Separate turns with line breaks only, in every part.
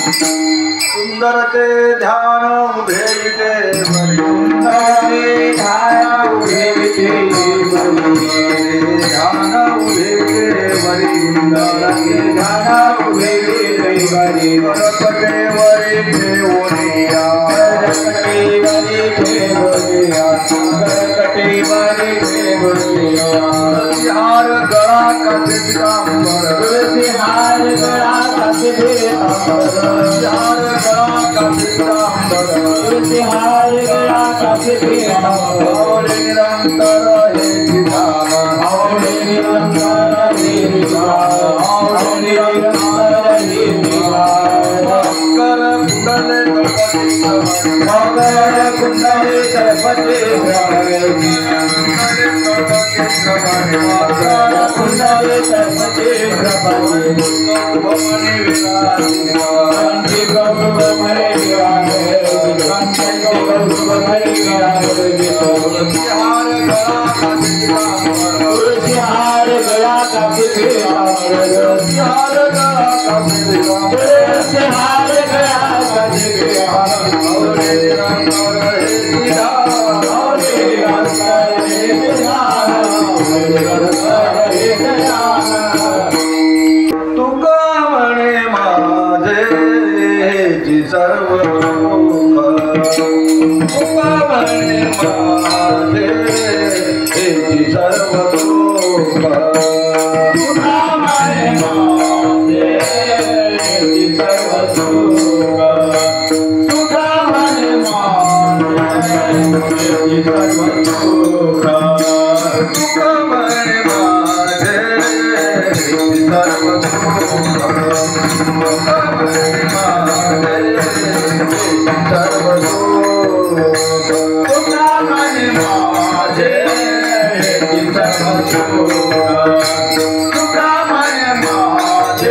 सुंदर ते ध्यान उभे विटे ध्यान उभे विटे ध्यान उभे वरी ध्यान उभे वरी परपटे वरी ठेवोनिया परपटे वरी ठेवोनिया परपटे वरी ठेवोनिया हार गळा काटे पितांबर हार गळा काटे पितांबर हार गळा काटे पितांबर हार गळा काटे पितांबर निरंतर हे विधान निरंतर हे विधान निरंतर हे विधान कर कुंडले कुंडले तळपते कुंडले तळपते भवानी विराज भवानी हार गया काफी हार गया तुका म्हणे माझे सर्व तुका म्हणे माझे सर्व तुका म्हणे माझे सर्व तुका म्हणे माझे सर्व तुका म्हणे माझे सर्व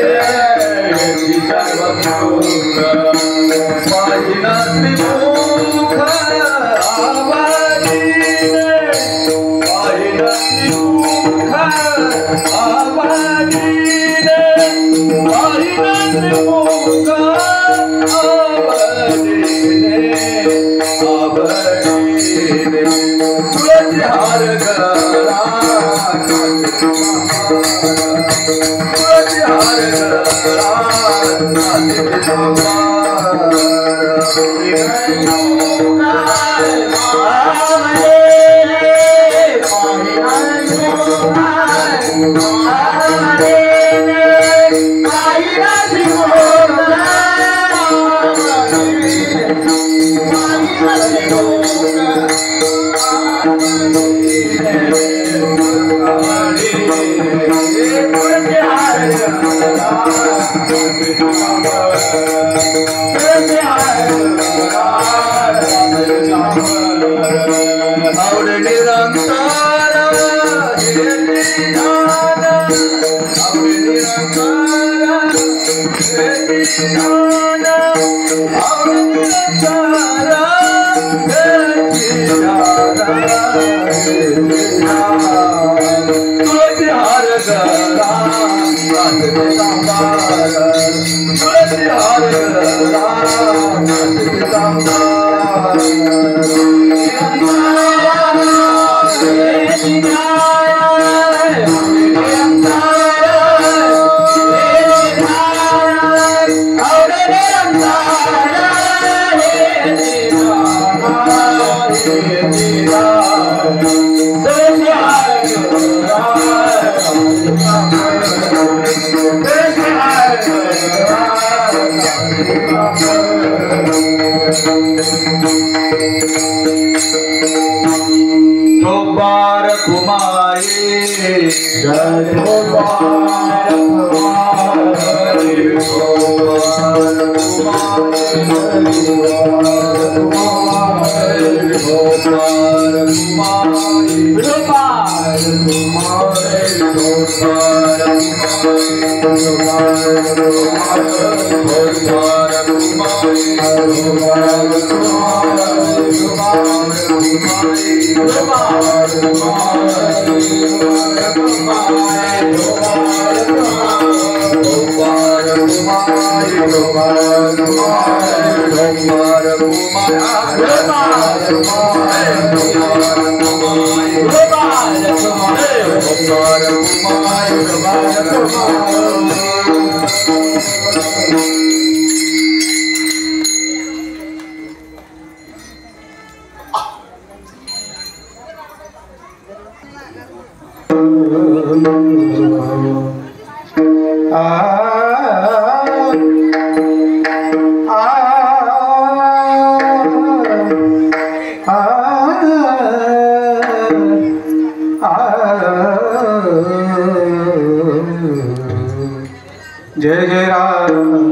जय जय राम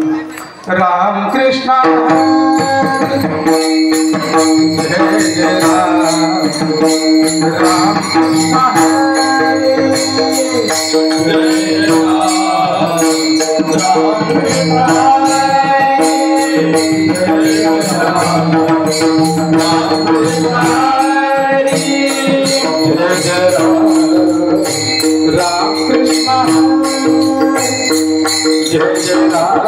राम कृष्ण जय जय राम राम कृष्ण जय राम कृष्ण जय जय राम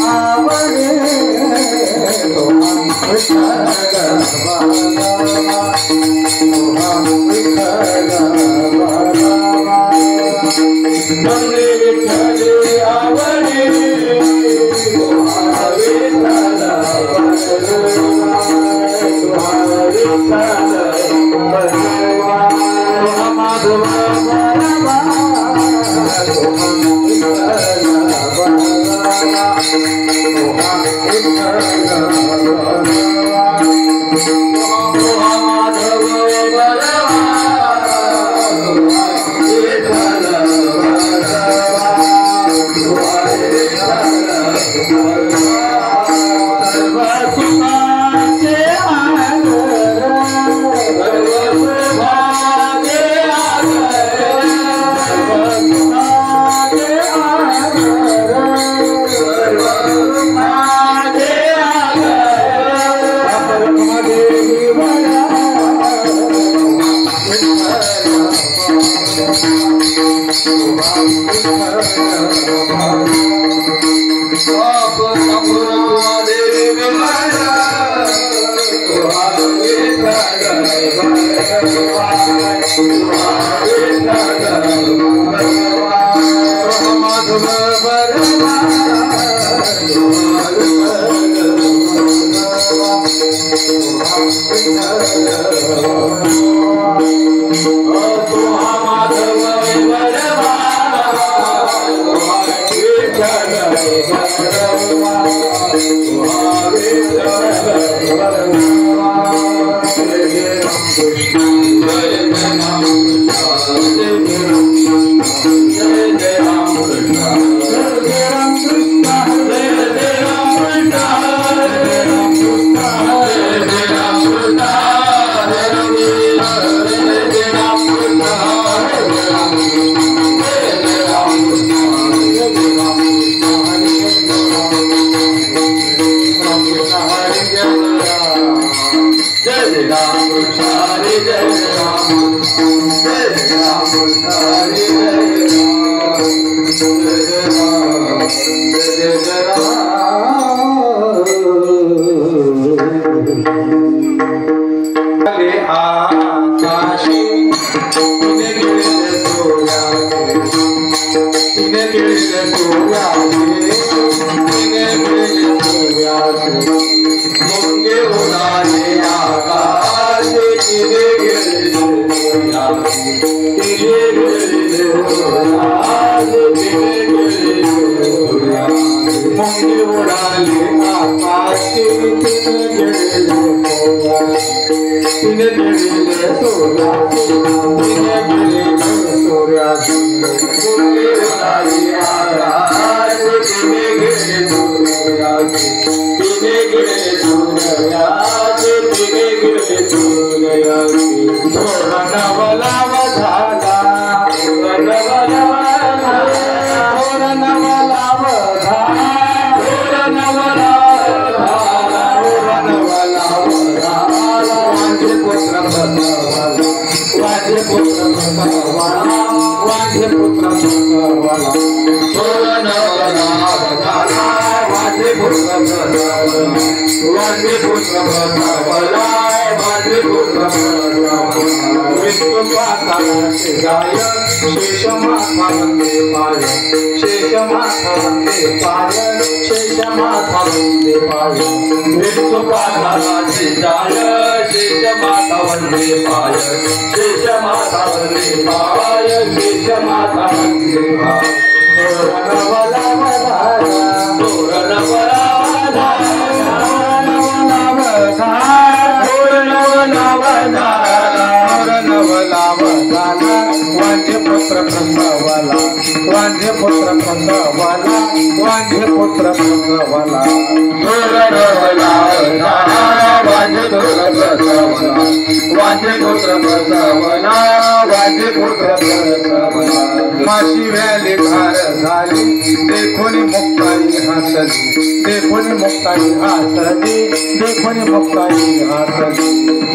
आवडे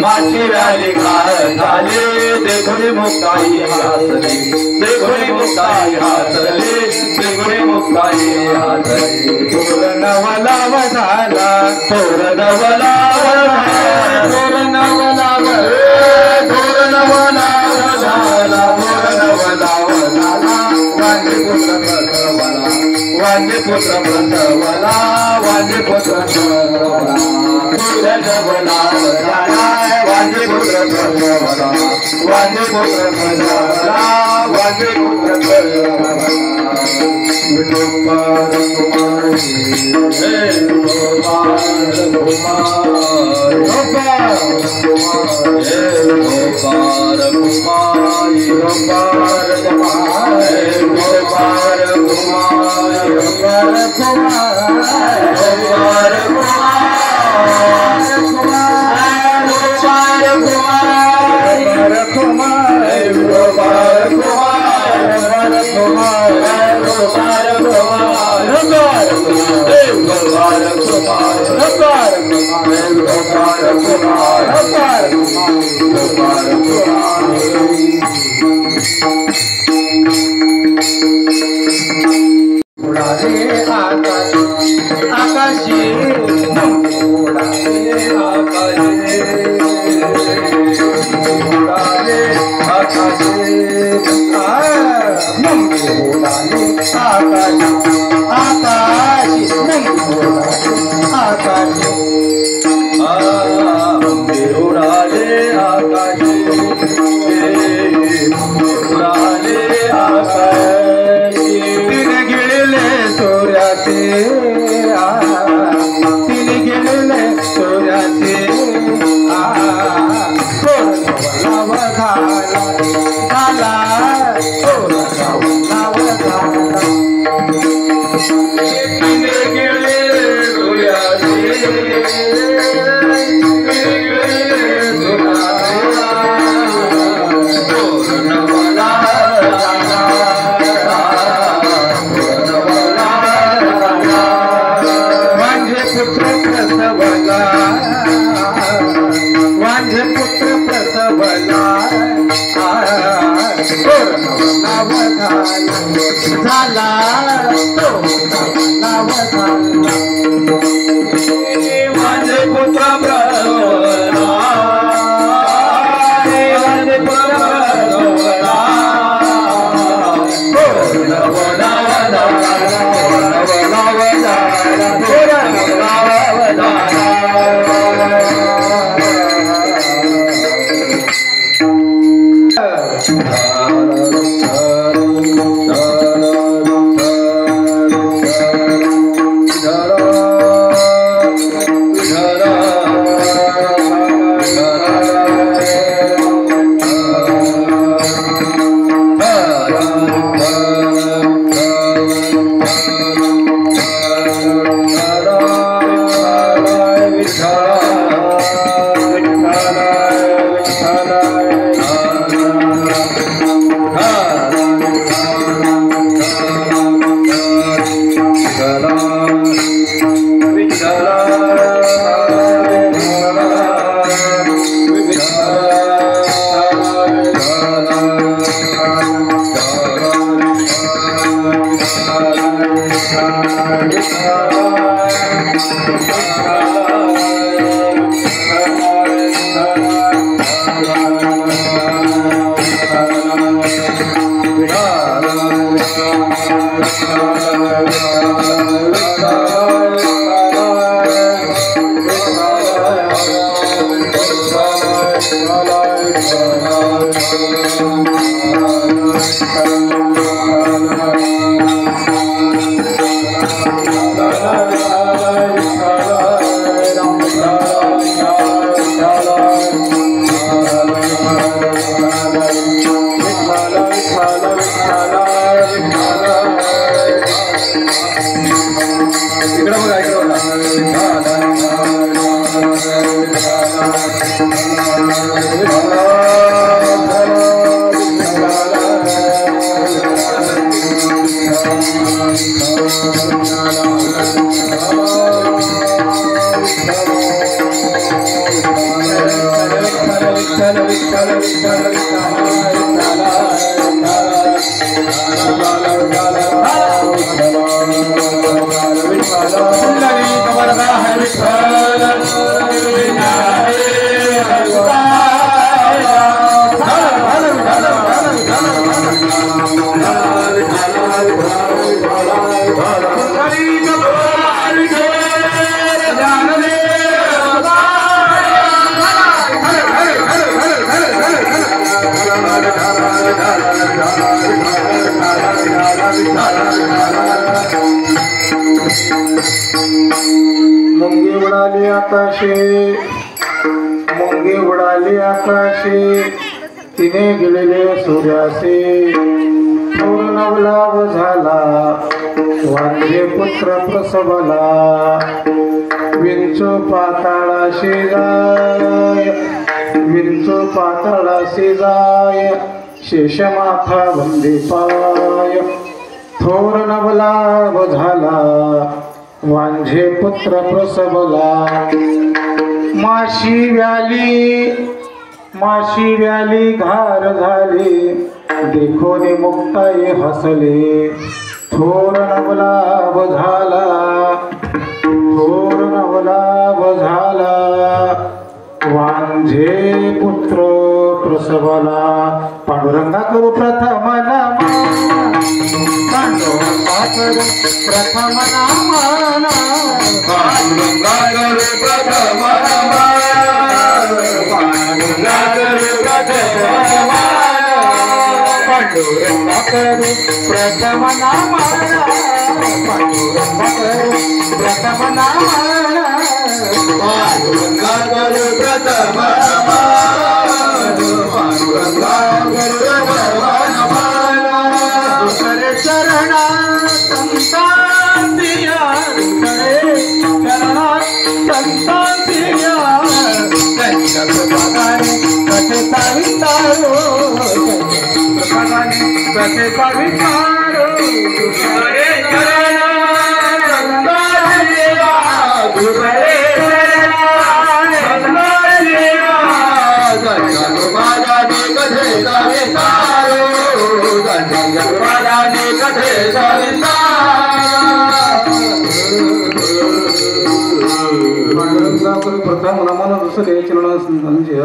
माची व्याली खार झाली त्रिगुणी मुक्ताई हासले त्रिगुणी मुक्ताई हासले त्रिगुणी मुक्ताई हासले तोरण वलाव झाला तोरण वलाव तोरण वलाव तोरण वलाव झाला तोरण वलाव झाला वांगे पुत्र प्रसवला वांगे पुत्र प्रसवला वांगे पुत्र प्रसवला तोरण वलाव झाला वांगे पुत्र प्रसवला वांगे पुत्र प्रसवला वांगे पुत्र प्रसवला गोपाल कुमारी हे गोपाल कुमारी गोपाल कुमारी हे गोपाल कुमारी गोपाल कुमारी गोपाल कुमारी गोपाल
मुंगी उडाली आकाशे, मुंगी उडाली आकाशे, तिने गेलेले सूर्यासे. थोर नवलाभ झाला वांझे पुत्र प्रसवला. विंचू पाताळाशी जाय, विंचू पाताळाशी जाय, शेषमाथा वंदे पाय. थोर नवलाभ झाला वांझे पुत्र प्रसवला. माशी व्याली घार झाली, देखोनी मुक्ताई हसले. थोर नवलाभ झाला, थोर नवलाभ झाला, वांझे पुत्र प्रसवला. पांडुरंगा करू प्रथम नमन, पांडुरंगा करू प्रथम नमन,
पांडुरंगा करू प्रथम नमन, पांडुरंगा करू प्रथम नमन,
पांडुरंगा करू प्रथम नमन, पांडुरंगा करू प्रथम नमन,
पांडुरंगा करू प्रथम नमन, पांडुरंगा करू प्रथम नमन.
दुसरे चरणा संतांतिया, दुसरे चरणा संतांतिया, त्यांच्या कृपाने कथेचा विस्तारो, कृपाने कथेचा विस्तारो. दुसरे चरणा संतांतिया, दुसरे चरणा संतांतिया,
त्यांच्या कृपाने कथेचा विस्तारो, त्यांच्या कृपाने कथेचा
पांडुरंगाकडे प्रथम नमन दुसरे चरण संतांतिय,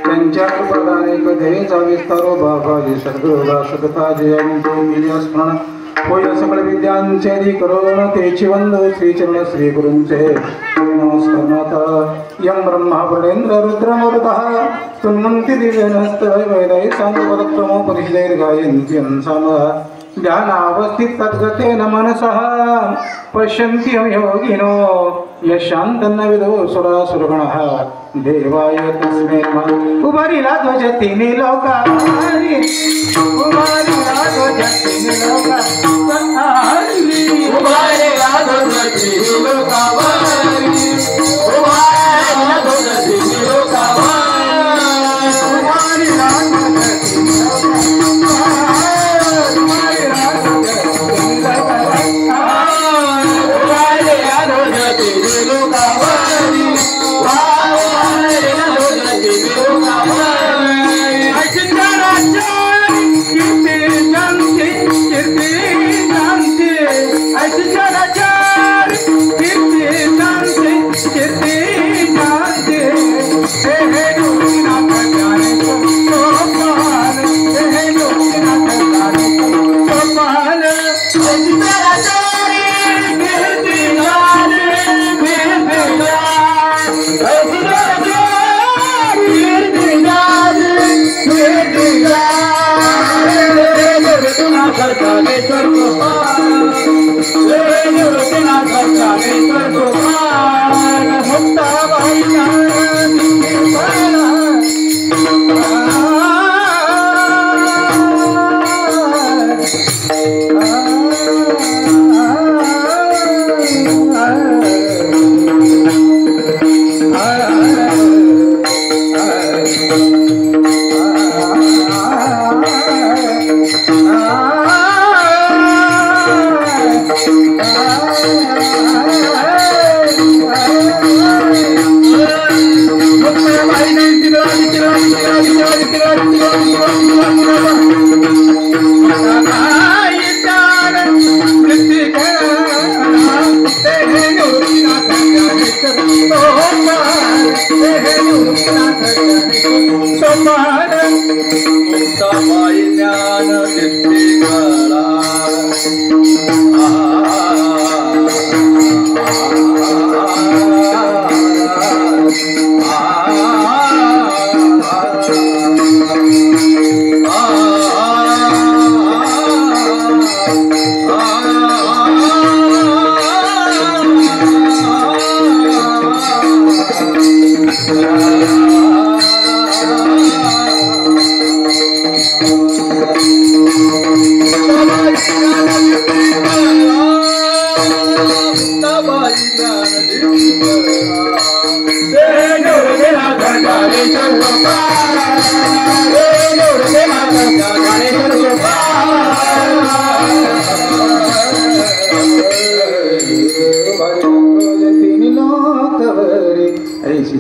त्यांच्या कृपाने कथेचा विस्तारो. बाबाजी सद्गुरुला सतता जयंतो मिलिया स्मरण होय सकळ विद्यांचे अधिकरण. तेची वंद श्रीचरण श्री गुरूंचे नमस्कार माता. यम ब्रह्मा प्रणेंद्र रुद्रमूर्तः तुन्मन्ति दिव्यनस्त वैदैः सांगपदक्रमोपनिषदैर्गायन्ति अंसाम. ध्यानावस्थित तद्गतेन मनसः पश्यन्ति योगिनो यशान्तन्न विदो सुरासुरगणः. देवाय तस्मै नमः. उभारिला ध्वज तिन्ही लोकांनी, उभारिला ध्वज तिन्ही लोकांनी,
उभारिला ध्वज तिन्ही लोकांनी, उभारिला ध्वज तिन्ही लोकांनी,
उभारिला ध्वज तिन्ही
लोकांनी.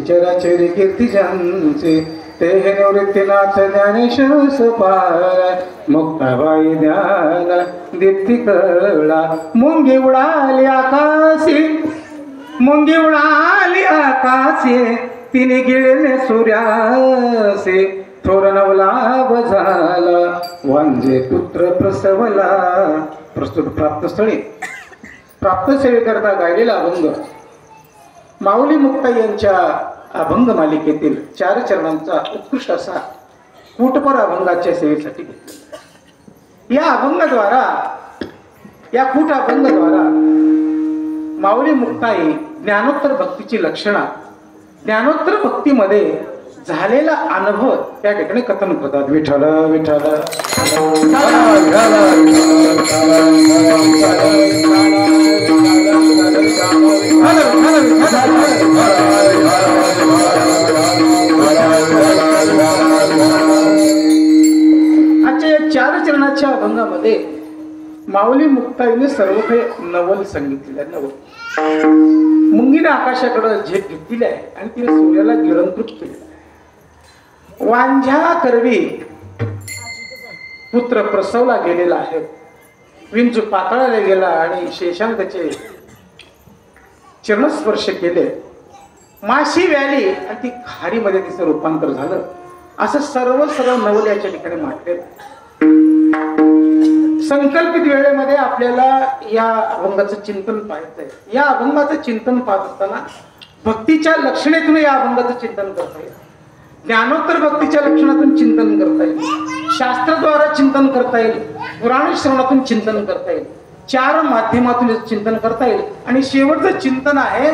चराचरी कीर्ती ज्यांचे ते हे निवृत्तीनाथ ज्ञानेश्वर सुपार मुक्ताबाई ज्ञान दीप्ती कळा मुंगी उडाली आकाशी मुंगी उडाली आकाशी तिने गिळले सूर्यासे थोर नवलाभ झाला वांजे पुत्र प्रसवला. प्रस्तुत प्राप्तस्थळी प्राप्तसेवे करता गायलेला अभंग माऊली मुक्ताई यांच्या अभंग मालिकेतील 4 चरणांचा उत्कृष्ट असा कूटपर अभंगाच्या सेवेसाठी घेतला. या अभंगाद्वारा या कूट अभंगाद्वारा माऊली मुक्ताई ज्ञानोत्तर भक्तीची लक्षणा ज्ञानोत्तर भक्तीमध्ये झालेला अनुभव त्या ठिकाणी कथन करतात. विठ्ठल विठ्ठल आजच्या या 4 चरणाच्या अभंगामध्ये माऊली मुक्ताईने सर्व काही नवल सांगितलेलं आहे. नवल मुंगीने आकाशाकडे झेप घेतलेली आहे आणि तिने सूर्याला गिळंकृत केलेलं आहे. वांझ्या करवी पुत्र प्रसवला गेलेला आहे. विंचू पाताळाला गेला आणि शेषाने त्याचे चरणस्पर्श केले. माशी व्याली आणि ती खारीमध्ये तिचं रूपांतर झालं. असं सर्व नवल याच्या ठिकाणी मांडलेलं. संकल्पित वेळेमध्ये आपल्याला या अभंगाचं चिंतन पाहायचंय. या अभंगाचं चिंतन पाहत असताना भक्तीच्या लक्षणेतून या अभंगाचं चिंतन करता येईल. ज्ञानोत्तर भक्तीच्या लक्षणातून चिंतन करता येईल. शास्त्राद्वारा चिंतन करता येईल. पुराण श्रवणातून चिंतन करता येईल. 4 माध्यमातून चिंतन करता येईल. आणि शेवटचं चिंतन आहे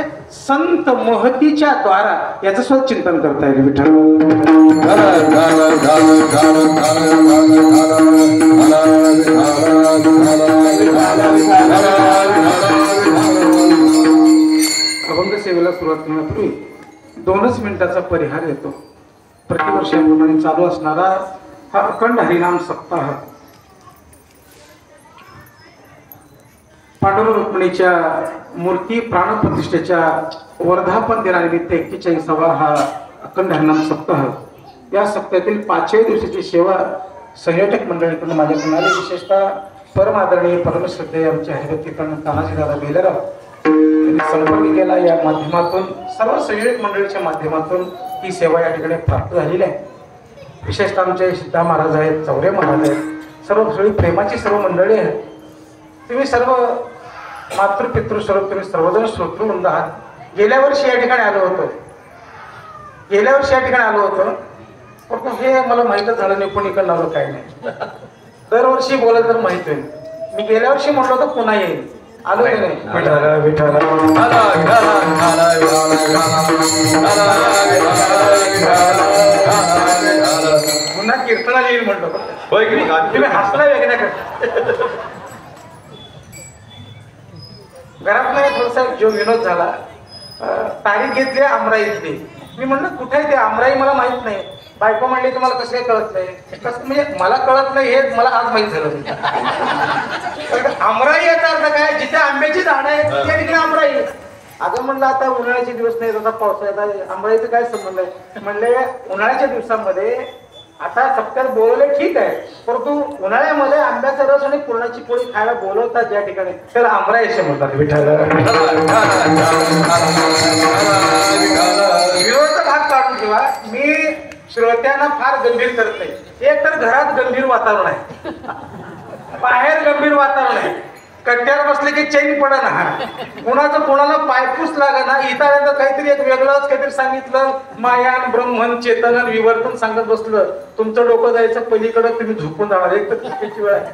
संत महतीच्या द्वारा याचं सुद्धा चिंतन करता येईल. विठ्ठल अभंग सेवेला सुरुवात करण्यापूर्वी 2च मिनिटाचा परिहार येतो. प्रतिवर्षाप्रमाणे चालू असणारा हा अखंड हरिनाम सप्ताह पांडुरंग रुक्मिणीच्या मूर्ती प्राणप्रतिष्ठेच्या वर्धापन दिनानिमित्त 41वा हा अखंड हरिनाम सप्ताह. या सप्ताहातील 5व्या दिवसाची सेवा संयोजक मंडळीकडून माझ्याकडून आली. विशेषतः परम आदरणीय परमश्रद्धेय आमचे हरिभक्तीकरण तानाजीदादा बेलराव यांनी संपर्क केला. या माध्यमातून सर्व संयोजक मंडळीच्या माध्यमातून ही सेवा या ठिकाणी प्राप्त झालेली आहे. विशेषतः आमचे सिद्धा महाराज आहेत, चौरे महाराज आहेत, सर्व सगळी प्रेमाची सर्व मंडळी आहेत. तुम्ही सर्व मातृपितृ स्वरूप तुम्ही सर्वजण श्रोतृवृंद आहात. गेल्या वर्षी या ठिकाणी आलो होतो पण हे मला माहीतच झालं नाही कोणी इकडं आलो काय नाही. दरवर्षी बोलायला तर माहित होईल. मी गेल्या वर्षी म्हटलं होतं पुन्हा येईल, आलो की नाही. विठ्ठल विठ्ठल पुन्हा कीर्तनाला येईल म्हटलं. तुम्ही हसला वेगळ्या घरात नाही. थोडासा जो विनोद झाला. तारीख घेतली अमराईतली. मी म्हणलं कुठे आहे ते अमराई मला माहित नाही. बायको म्हणली तुम्हाला कसं काही कळत नाही. कसं म्हणजे मला कळत नाही हे मला आज माहित झालं. अमराई याचा अर्थ काय, जिथे आंब्याची झाडं आहेत त्या ठिकाणी अमराई. अगं म्हणलं आता उन्हाळ्याचे दिवस नाही, आता पावसाळ्यात अमराईचं काय संबंध आहे. म्हणले उन्हाळ्याच्या दिवसामध्ये आता सप्त्यात बोलवले ठीक आहे, परंतु उन्हाळ्यामध्ये आंब्याचा रस आणि पुरणाची पोळी खायला बोलवतात ज्या ठिकाणी त्याला आमरायचे म्हणतात. विरोधाचा भाग काढून ठेवा. मी श्रोत्यांना फार गंभीर करत नाही. एक तर घरात गंभीर वातावरण आहे, बाहेर गंभीर वातावरण आहे. कट्ट्यावर बसले की चैन पडा ना, कुणाचं कोणाला पायपूस लागा ना. इथं काहीतरी एक वेगळंच काहीतरी सांगितलं, मायान ब्रह्मन चेतन विवर्तन सांगत बसलं, तुमचं डोकं जायचं पलीकडे, तुम्ही झोपून जाणार. एक तर चुकीची वेळ आहे.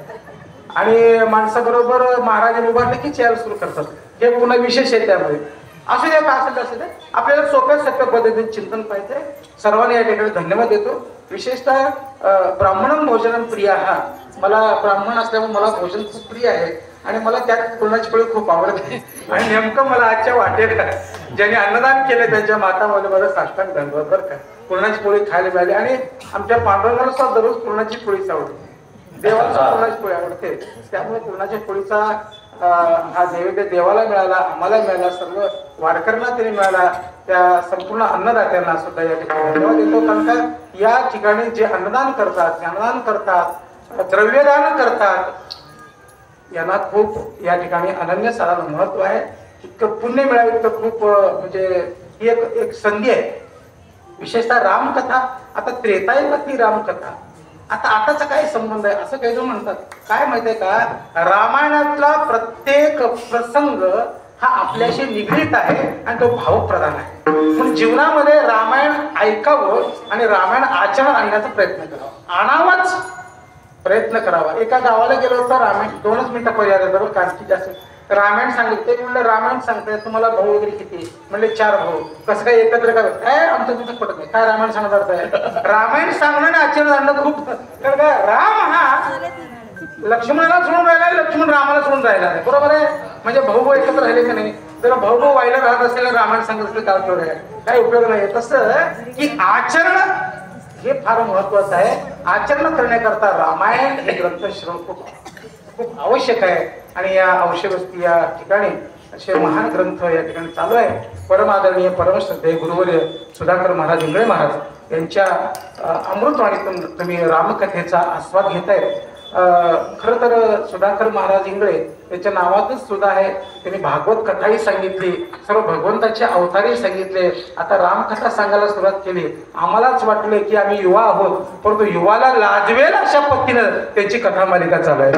आणि माणसाबरोबर महाराज उभारले की चेअर सुरू करतात. हे पुन्हा विशेष आहे त्यामध्ये. असू दे, असू दे, आपल्याला सोप्या पद्धतीने चिंतन पाहिजे. सर्वांनी या ठिकाणी धन्यवाद देतो. विशेषतः ब्राह्मण भोजन प्रिय हा, मला ब्राह्मण असल्यामुळे मला भोजन खूप प्रिय आहे आणि मला त्यात पुरणाची पोळी खूप आवडते. आणि नेमकं मला आजच्या वाटेला ज्यांनी अन्नदान केलं त्यांच्या मातामध्ये मला साष्टांग धन्यवाद बरं का. पुरणाची पोळी खायला मिळाली आणि आमच्या पांडुरंगाला सुद्धा दररोज पुरणाची पोळीच आवडते, देवाला पुरणाची पोळी आवडते. त्यामुळे पुरणाच्या पोळीचा हा देवाला मिळाला, आम्हाला मिळाला, सर्व वारकऱ्यांना तरी मिळाला, त्या संपूर्ण अन्नदात्यांना सुद्धा या ठिकाणी धन्यवाद देतो. कारण का या ठिकाणी जे अन्नदान करतात, ज्ञानदान करतात, द्रव्यदान करतात, यांना खूप या ठिकाणी अनन्यसाधारण महत्व आहे. इतकं पुण्य मिळावे इतकं खूप म्हणजे ही एक संधी आहे. विशेषतः रामकथा, आता त्रेतायुगातली रामकथा, आताचा काय संबंध आहे असं काही जण म्हणतात. काय माहितीये का, रामायणातला प्रत्येक प्रसंग हा आपल्याशी निगडीत आहे आणि तो भावप्रधान आहे. म्हणून जीवनामध्ये रामायण ऐकावं आणि रामायण आचरण आणण्याचा प्रयत्न करावा, आणावाच प्रयत्न करावा. एका गावाला गेलो होतो, रामायण 2च मिनिटं पर्याय कांची जास्त रामायण सांगितलं. ते म्हणलं रामायण सांगताय तुम्हाला भाऊ वगैरे किती, म्हणले 4 भाऊ. कसं काय एकत्र काय, आमचं तिथं पडत नाही. काय रामायण सांगणार आहे, रामायण सांगणं आणि आचरण आणणं खूप. कारण का राम हा लक्ष्मणाला सोडून राहिला, लक्ष्मण रामाला सोडून राहिला नाही, बरोबर आहे. म्हणजे भाऊ एकत्र राहिले का नाही. जर भाऊ व्हायला राहत असेल रामायण सांगत असेल काय उपयोग आहे, काय उपयोग नाही. तसं की आचरण हे फार महत्वाचं आहे. आचरण करण्याकरता रामायण हे ग्रंथ श्रवण खूप आवश्यक आहे. आणि या औषधवस्ती या ठिकाणी असे महान ग्रंथ या ठिकाणी चालू आहे. परम आदरणीय परमश्रद्धेय गुरुवर्य सुधाकर महाराज इंगळे महाराज यांच्या अमृतवाणीतून तुम्ही रामकथेचा आस्वाद घेताय. खरं तर सुधाकर महाराज इंगळे त्याच्या नावातच सुद्धा आहे. त्यांनी भागवत कथाही सांगितली, सर्व भगवंताचे अवतारही सांगितले. आता रामकथा सांगायला सुरुवात केली. आम्हालाच वाटलं की आम्ही युवा आहोत, परंतु युवाला लाजवेल अशा पद्धतीनं त्यांची कथा मालिका चालू आहे.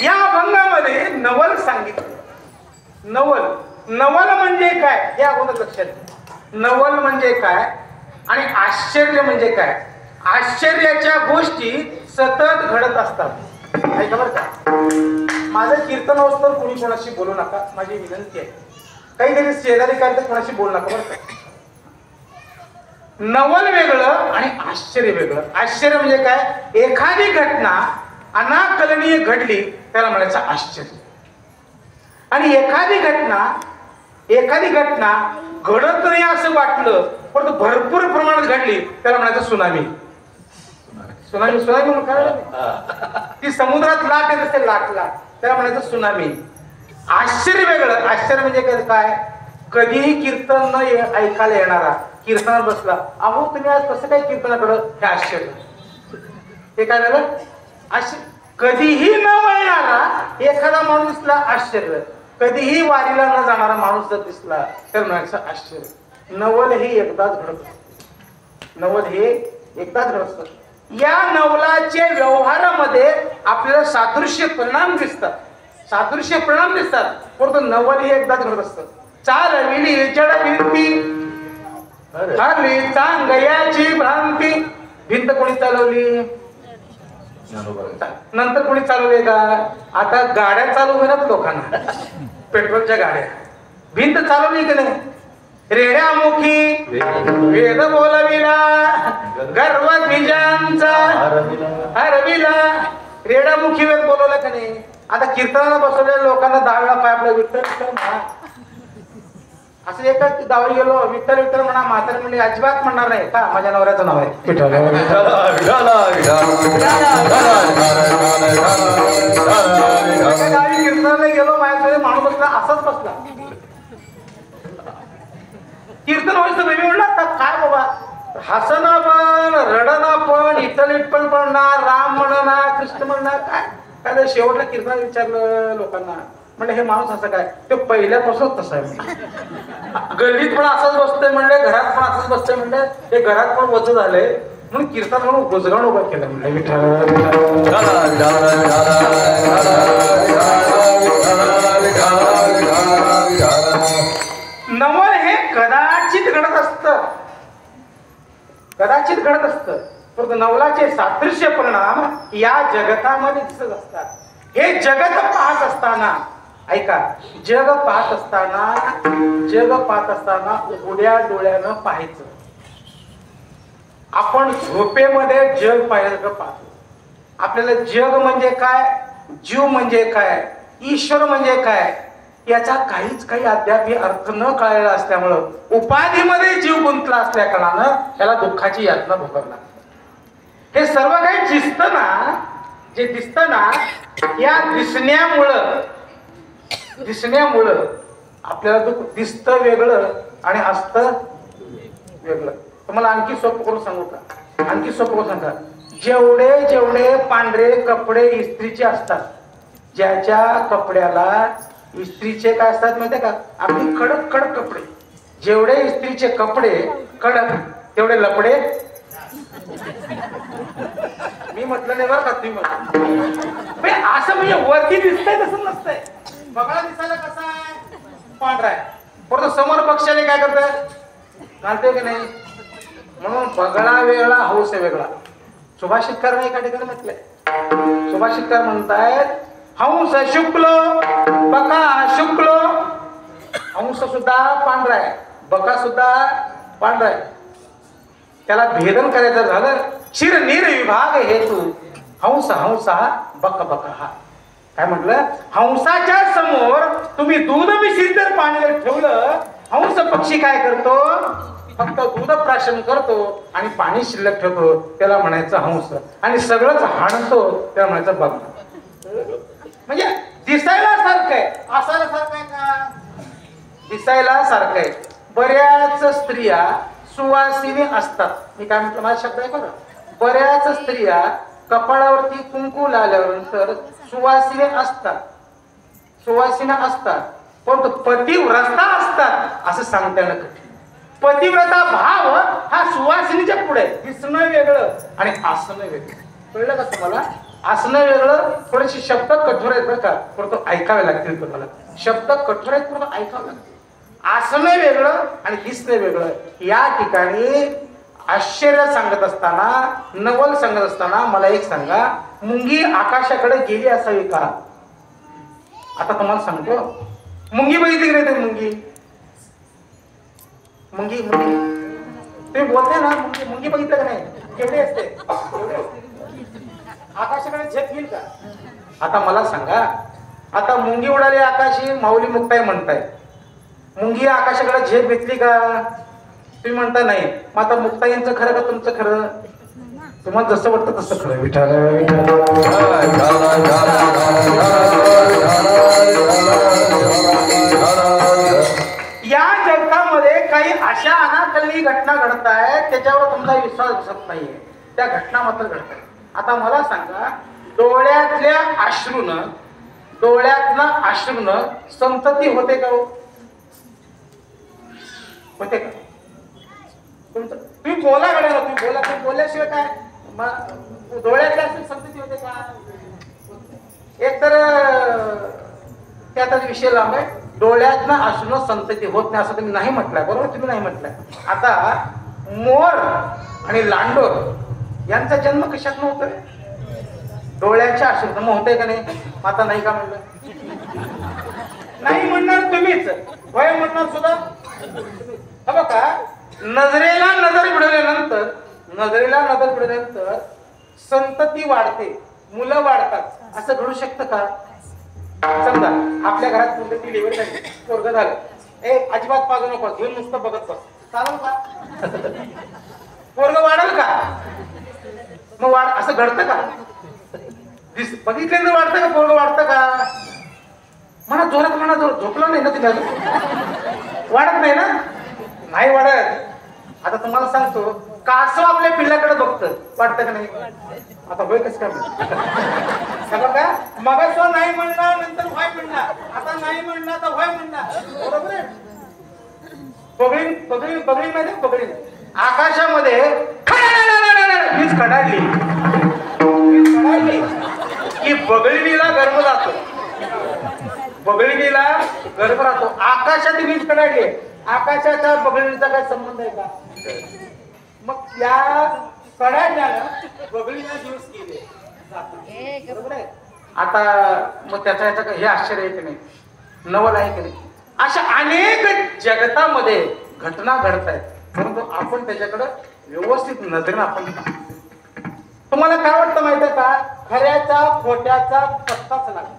या अभंगामध्ये नवल सांगितलं. नवल म्हणजे काय हे अगोदर लक्षात घ्या. नवल म्हणजे काय आणि आश्चर्य म्हणजे काय. आश्चर्याच्या गोष्टी सतत घडत असतात. ऐका बरं का, माझं कीर्तन असतं कोणी कोणाशी बोलू नका, माझी विनंती आहे. काहीतरी शेजारी काय तर कोणाशी बोलू नका बरं का. नवल वेगळं आणि आश्चर्य वेगळं. आश्चर्य म्हणजे काय, एखादी घटना अनाकलनीय घडली त्याला म्हणायचं आश्चर्य. आणि एखादी घटना घडत नाही असं वाटलं परंतु भरपूर प्रमाणात घडली त्याला म्हणायचं सुनामी. सुनामी काय, ती समुद्रात लाट येत असते, लाट त्याला म्हणायचं सुनामी. आश्चर्य वेगळं. आश्चर्य म्हणजे काय, कधीही कीर्तन न ऐकायला येणारा कीर्तनात बसला, अहो तुम्ही आज कसं काय कीर्तनाकडं, हे आश्चर्य. हे काय झालं, आश्चर्य. कधीही न वळणारा एखादा माणूस दिसला आश्चर्य. कधीही वारीला न जाणारा माणूस जर दिसला तर म्हणायचं आश्चर्य. नवल हे एकदाच घडत. या नवलाच्या व्यवहारामध्ये आपल्याला सादृश्य परिणाम दिसतात, परंतु नवल हे एकदाच घडत असतं. चालविली जड भिंती, हरली चांगयाची भ्रांती. भिंत कोणी चालवली, नंतर कोणी चालवले का. आता गाड्या चालू होणार लोकांना, पेट्रोलच्या गाड्या. भिंत चालवली की नाही. रेड्यामुखी वेद बोलविला, गर्व द्विजांचा हरविला. रेड्यामुखी वेद बोलवला का नाही. आता कीर्तनाला बसवलेल्या लोकांना 10 वेळा पाय आपलं विठ्ठल विठ्ठल म्हणा. असं एकच गावी गेलो, विठ्ठल विठ्ठल म्हणा. म्हातारी म्हणजे अजिबात म्हणणार नाही का माझ्या नवऱ्याचं नाव आहे विठ्ठल. गावी कीर्तनाला गेलो, माझ्याकडे माणूस बसला, असाच बसला. कीर्तन व्हायचं बेबी म्हणलं आता काय बाबा हसणं पण रडणं पण इटलीट पण ना राम म्हणणार कृष्ण म्हणणार काय काय शेवटला कीर्तन विचारलं लोकांना म्हणजे हे माणूस असं काय ते पहिल्यापासूनच तसं आहे गल्लीत पण असंच बसतोय म्हणले घरात पण असंच बसतोय म्हणले हे घरात पण वच झालंय म्हणून कीर्तन म्हणून गुजगाण उभा केलं म्हणलं नवल हे कदाचित घडत असतं परंतु नवलाचे सादृश्य परिणाम या जगतामध्ये दिसत असतात हे जगत पाहत असताना ऐका जग पाहत असताना उघड्या डोळ्यानं पाहायचं आपण झोपेमध्ये जग पाहिलं पाहतो आपल्याला जग म्हणजे काय जीव म्हणजे काय ईश्वर म्हणजे काय याचा काही अद्याप अर्थ न कळलेला असल्यामुळं उपाधीमध्ये जीव गुंतला असल्या कारणानं त्याला दुःखाची यातना भोगावी लागते हे सर्व काही दिसतं ना या दिसण्यामुळं आपल्याला दुःख दिसतं वेगळं आणि असतं वेगळं तुम्हाला आणखी सोपं करून सांगू का जेवढे पांढरे कपडे इस्त्रीचे असतात ज्याच्या कपड्याला इस्त्रीचे काय असतात माहितीये का अगदी कडक कपडे जेवढे इस्त्रीचे कपडे कडक तेवढे लपडे मी म्हटलं नाही बरं का तुम्ही असं म्हणजे वरती दिसतंय तसं नसतंय बघा दिसायला कसा आहे पांढरा आहे परंतु समोर पक्षाने काय करतोय घालतोय की नाही म्हणून बगळा वेगळा हौस वेगळा सुभाषितकार एका ठिकाणी म्हटलंय सुभाषितकार म्हणतायत हंस शुक्ल बका शुक्ल हंस सुद्धा पांढरा आहे बका सुद्धा पांढरा आहे त्याला भेदन करायचं झालं चिर निर विभाग हेतू हंसा बक हा काय म्हटलं हंसाच्या समोर तुम्ही दूध मिश्रित पाण्याला ठेवलं हंस पक्षी काय करतो फक्त दूध प्राशन करतो आणि पाणी शिल्लक ठेवतो त्याला म्हणायचं हंस आणि सगळंच हाणतो त्याला म्हणायचं बघ म्हणजे दिसायला सारखं आहे असायला सारखं आहे का दिसायला सारखं आहे बऱ्याच स्त्रिया सुवासिनी असतात मी काय म्हटलं माझा शब्द आहे बघा बऱ्याच स्त्रिया कपाळावरती कुंकू लावल्यानंतर सुवासिनी असतात पण पतिव्रता असतात असं सांगता येणं कठीण पतिव्रता भाव हा सुवासिनीच्या पुढे दिसणं वेगळं आणि असणं वेगळं कळलं का तुम्हाला असणं वेगळं थोडेसे शब्द कठोर आहेत बरं का परंतु ऐकावे लागतील तुम्हाला शब्द कठोर आहेत परंतु ऐकावे लागतील असणं वेगळं आणि दिसणं वेगळं या ठिकाणी आश्चर्य सांगत असताना नवल सांगत असताना मला एक सांगा मुंगी आकाशाकडे गेली असावी का आता तुम्हाला सांगतो मुंगी बघितली की नाही मुंगी तुम्ही बोलताय ना मुंगी बघितलं का नाही केवढे असते आकाशाकडे झेप घेईल का आता मला सांगा आता मुंगी उडाली आकाशी माऊली मुक्ताई म्हणताय मुंगी आकाशाकडे झेप घेतली का तुम्ही म्हणता नाही मग आता मुक्ताईंचं खरं का तुमचं खरं तुम्हाला जसं वाटतं तसं खरं विठाल या जगतामध्ये काही अशा अनाकलनी घटना घडत आहेत त्याच्यावर तुमचा विश्वास बसत नाहीये त्या घटना मात्र घडत आहेत आता मला सांगा डोळ्यातनं अश्रूनं संतती होते का होते का तुम्ही बोला गड्या तुम्ही बोलल्याशिवाय काय डोळ्यातल्या संतती होते का एक तर त्याचा विषय लांब आहे डोळ्यातनं अश्रूनं संतती होत नाही असं तुम्ही नाही म्हटलंय बरोबर तुम्ही नाही म्हटलंय आता मोर आणि लांडोर यांचा जन्म कशात नव्हतं डोळ्याच्या अश्रूनं मग होतंय का नाही आता नाही का म्हणलं नाही म्हणणार तुम्हीच वय म्हणणार सुद्धा बघा नजरेला नजर भिडल्यानंतर संतती वाढते मुलं वाढतात असं घडू शकतं का समजा आपल्या घरात मुलगी डिलिव्हरी झाली पोरगं झालं अजिबात पाजू नको घेऊन नुसतं बघत बस चालेल का पोरगं वाढेल का मग असं घडतं का बघितल्यानंतर वाढतं का पोरगं वाढतं का म्हणा जोरात झोपलं नाही ना तिला वाढत नाही ना नाही वाढत. आता तुम्हाला सांगतो कासव आपल्या पिल्लाकडे बघतं, वाटतं का नाही? आता होय कसं काय सगळं का मग नाही म्हणणार, नंतर व्हाय म्हणणार, आता नाही म्हणणार तर व्हाय म्हणणार, बरोबर आहे? पगडी पगडी पगडी माहिती पगडी आकाशामध्ये वीज कडाडली की बगळीला गर्भ जातो, बगळीला गर्भ राहतो. आकाशात वीज कडाडली, आकाशाचा बगळीचा काय संबंध आहे का? मग या कडाडल्यानं बगळीला दिवस केले, बरोबर आहे? आता मग त्याचा याचा हे आश्चर्य आहे की नाही, नवल आहे की नाही? अशा अनेक जगतामध्ये घटना घडत आहेत, परंतु आपण त्याच्याकडे व्यवस्थित नजरेनं आपण. तुम्हाला काय वाटतं माहिती आहे का? खऱ्याचा खोट्याचा पत्ताच लागला.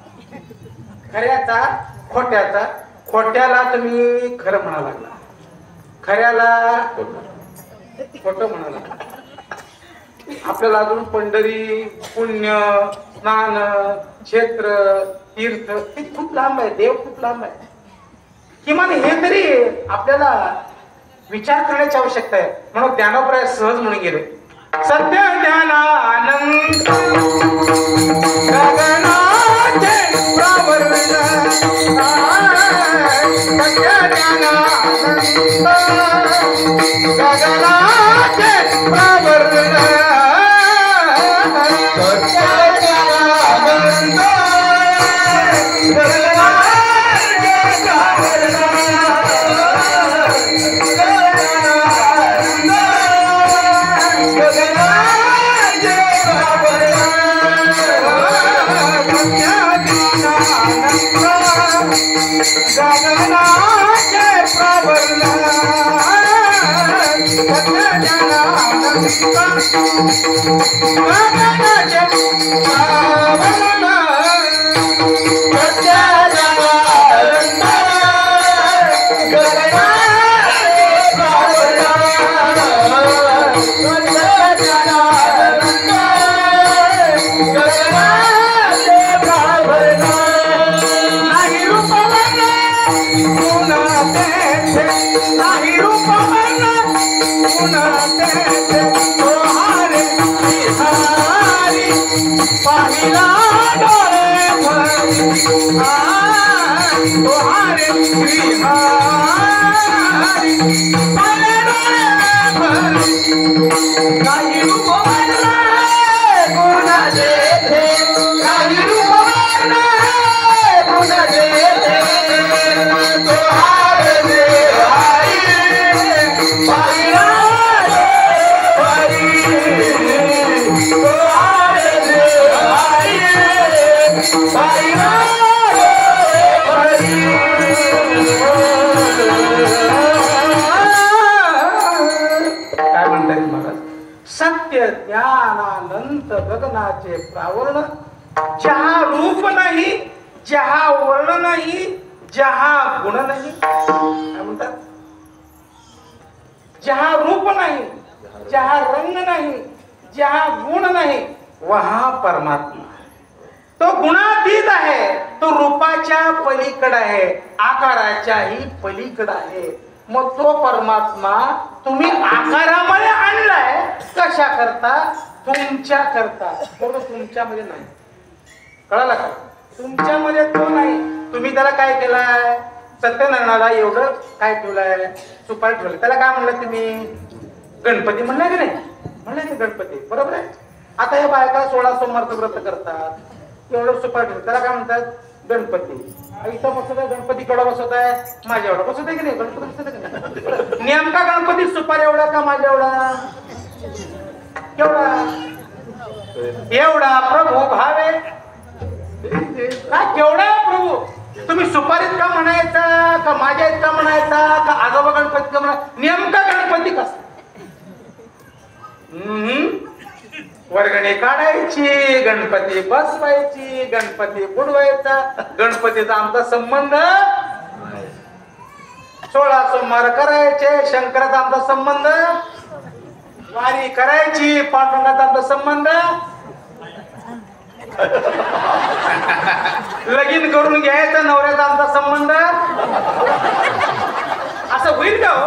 खऱ्याचा खोट्याचा, खोट्याला तुम्ही खरं म्हणा लागला, खऱ्याला खोटं म्हणा लागला. आपल्याला अजून पंढरी, पुण्य, स्नान, क्षेत्र, तीर्थ हे खूप लांब आहे, देव खूप लांब आहे. किमान हे तरी आपल्याला विचार करण्याची आवश्यकता आहे. म्हणून ज्ञानोपराय सहज म्हणून गेले, सत्य ज्ञानानंद गगनाचे प्रावरण, सत्य ज्ञानानंद गगनाचे प्रावरण, सत्य ज्ञानानंद ज्ञानानंत गगनाचे प्रावरण, जहा रूप नाही, जहा वर्ण नाही, जहा गुण नाही. काय म्हणतात? जहा रूप नाही, जहा रंग नाही, जहा गुण नाही, वहा परमात्मा. तो गुणातीत आहे, तो रूपाच्या पलीकडे आहे, आकाराच्याही पलीकडे आहे. मग तो परमात्मा तुम्ही आकारामध्ये आणलाय, कशा करता? तुमच्या करता. तुमच्यामध्ये नाही, कळाला का? तुमच्यामध्ये तो नाही. तुम्ही त्याला काय केलाय? सत्यनारायणाला एवढं काय ठेवलंय? सुपारी ठेवलं. त्याला काय म्हणलं तुम्ही? गणपती म्हणलाय की नाही? म्हणलाय की गणपती, बरोबर आहे. आता हे बायका 16 सोमवारचं व्रत करतात, एवढं सुपारी ठेवलं, त्याला काय म्हणतात? गणपती. इथं बसत आहे गणपती, केवढा बसत आहे? माझ्या एवढा बसत आहे की नाही? गणपती बसत आहे की नाही? नेमका गणपती सुपारी एवढा का माझ्या एवढा? केवढा? एवढा प्रभू भावे. काय केवढा प्रभू? तुम्ही सुपारीत का म्हणायचा, का माझ्या इतका म्हणायचा, का आजोबा गणपती का म्हणायचा? नेमका गणपती कसा? वर्गणी काढायची, गणपती बसवायची, गणपती बुडवायचा. गणपतीचा आमचा संबंध 16 सोमवार करायचे, शंकराचा आमचा संबंध, वारी करायची, पांडुरंगाचा आमचा संबंध, लगीन करून घ्यायचा नवऱ्याचा आमचा संबंध. असं असं होईल का हो?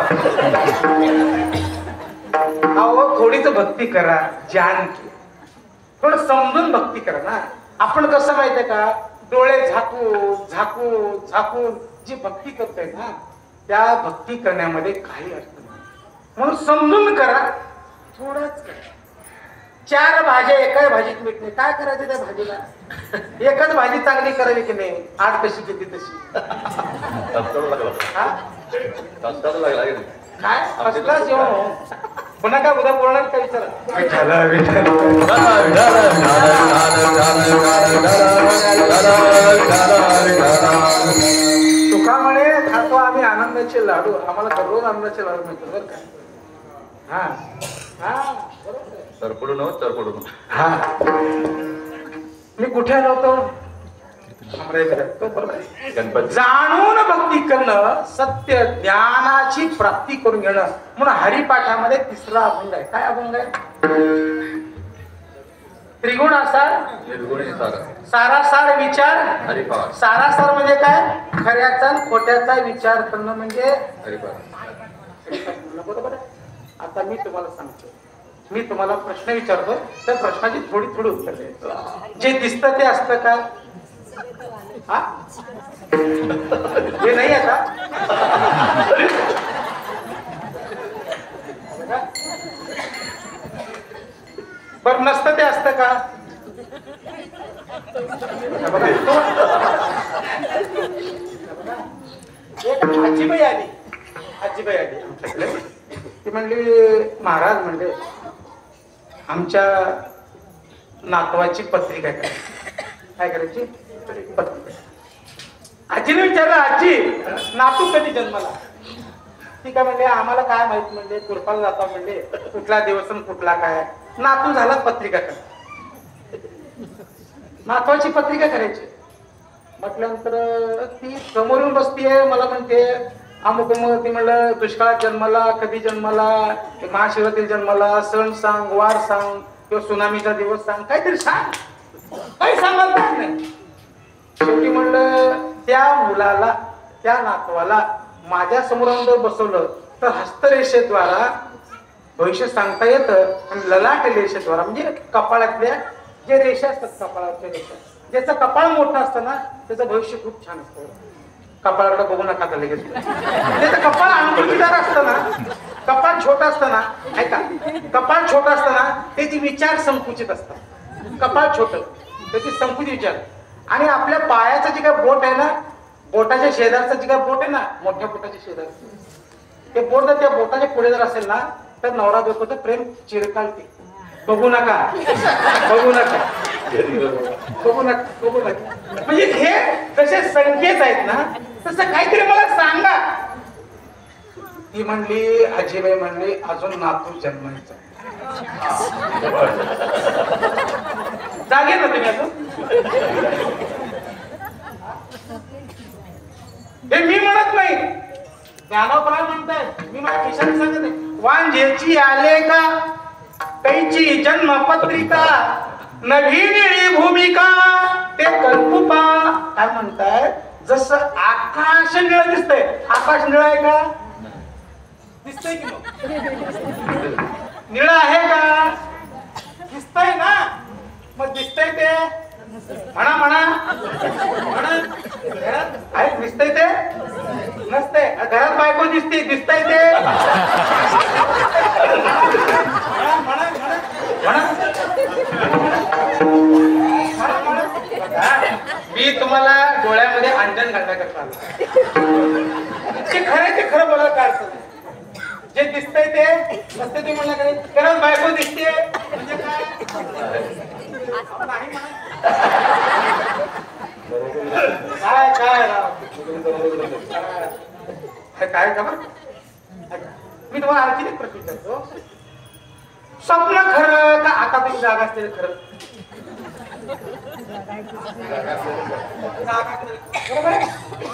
अहो थोडीच भक्ती करा, जानकी थोडं समजून भक्ती करा ना. आपण कसं माहितीये का, डोळे झाकून झाकून झाकून जी भक्ती करतोय ना, त्या भक्ती करण्यामध्ये काही अर्थ नाही. म्हणून समजून करा, थोडंच करा. 4 भाज्या एकाच भाजीत मिळत नाही, काय करायचं त्या भाजीला? एकच भाजी चांगली करावी की नाही, आज कशी केली तशी. काय असताच येऊन पुन्हा काय उद्या बोलणार काय विचारा. तुका म्हणे खातो आम्ही आनंदाचे लाडू, आम्हाला दररोज आनंदाचे लाडू मिळतो बरं का. हा हा
सरपडू नो सरपडू नो.
हा मी कुठे आलो होतो?
गणपती.
जाणून भक्ती करणं, सत्य ज्ञानाची प्राप्ती करून घेणं. म्हणून हरिपाठामध्ये 3रा अभंग आहे. काय अभंग आहे? त्रिगुण असा
निर्गुणी सार.
सारासार विचार
हरिपाठ.
सारासार म्हणजे काय? खऱ्याचा आणि खोट्याचा विचार करणं म्हणजे
हरिपाठ.
बरोबर आहे. आता मी तुम्हाला सांगतो, मी तुम्हाला प्रश्न विचारतो, त्या प्रश्नाची थोडी थोडी उत्तर द्यायचं. जे दिसतं ते असतं का? हा हे नाही आहे का? बरं नसतं ते असतं का? एक आजीबाई आली आमच्याकडे. ती म्हणली, महाराज म्हणले आमच्या नातवाची पत्रिका काय करायची? पत्रिका. आजीने विचारलं, आजी नातू कधी जन्माला? ती काय म्हणले, आम्हाला काय माहित म्हणले, कुरपाला जाता म्हणले, कुठला दिवस कुठला काय. नातू झाला पत्रिका करा, नातवाची पत्रिका करायची. म्हटल्यानंतर ती समोरून बसतीये, मला म्हणते अमुक ती म्हणलं दुष्काळात जन्माला, कधी जन्माला, महाशिवरात्री जन्माला, सण सांग, वार सांग, किंवा सुनामीचा दिवस सांग, काहीतरी सांग. काही सांगाल का नाही. शेवटी म्हणलं त्या मुलाला, त्या नातवाला माझ्या समोर बसवलं तर हस्तरेषेद्वारा भविष्य सांगता येतं. आणि ललाट रेषेद्वारा म्हणजे कपाळातल्या जे रेषा असतात, कपाळातल्या रेषा, ज्याचं कपाळ मोठं असतं ना त्याचं भविष्य खूप छान असतं. कपाळाकडे बघू नका तर लगेच. त्याचं कपाळ अंगुलीदार असतं ना, कपाळ छोटं असतं ना, ऐका, कपाळ छोटं असतं ना त्याचे विचार संकुचित असतात. कपाळ छोटं त्याचे संकुचित विचार. आणि आपल्या पायाचं जे काय बोट आहे ना, बोटाच्या शेजारचं जे काय बोट आहे ना, मोठ्या बोटाच्या शेजारचं ते बोट जर त्या बोटाच्या पुढे जर असेल ना तर नवरा बायकोचं प्रेम चिरकालते. बघू नका बघू नका बघू नका बघू नका. म्हणजे हे जसे संकेत आहेत ना तसं काहीतरी मला सांगा. ती म्हणली, आजीबाई म्हणली अजून नातू जन्मायचा. जागे ना तुम्ही अजून? हे मी म्हणत नाही, ज्ञानोबराय म्हणताय. मी माझ्या खिशाने सांगत नाही. वांजेची आले का कैची जन्मपत्रिका, नवी निळी भूमिका ते कल्पुपा. काय म्हणताय? जसं आकाश निळ दिसतंय. आकाश निळ आहे का? दिसतंय की निळ आहे का? दिसतंय ना. मग दिसतंय ते म्हणा म्हणा म्हणा. घरात आहे दिसतंय ते नसते. घरात बायको दिसते, दिसतंय ते म्हणा म्हणा. मी तुम्हाला डोळ्यामध्ये अंजन घालण्याकरता आलो. जे खरं ते खरं बोलायला काय अडचण नाही. जे दिसतंय ते नसते ते म्हणलं काय. घरात बायको दिसते म्हणजे काय नाही म्हणा. काय काय काय का मी तुम्हाला आणखी एक प्रश्न विचारतो. स्वप्न खरं का आता तुम्ही जागा असलेलं खरं? बरोबर आहे.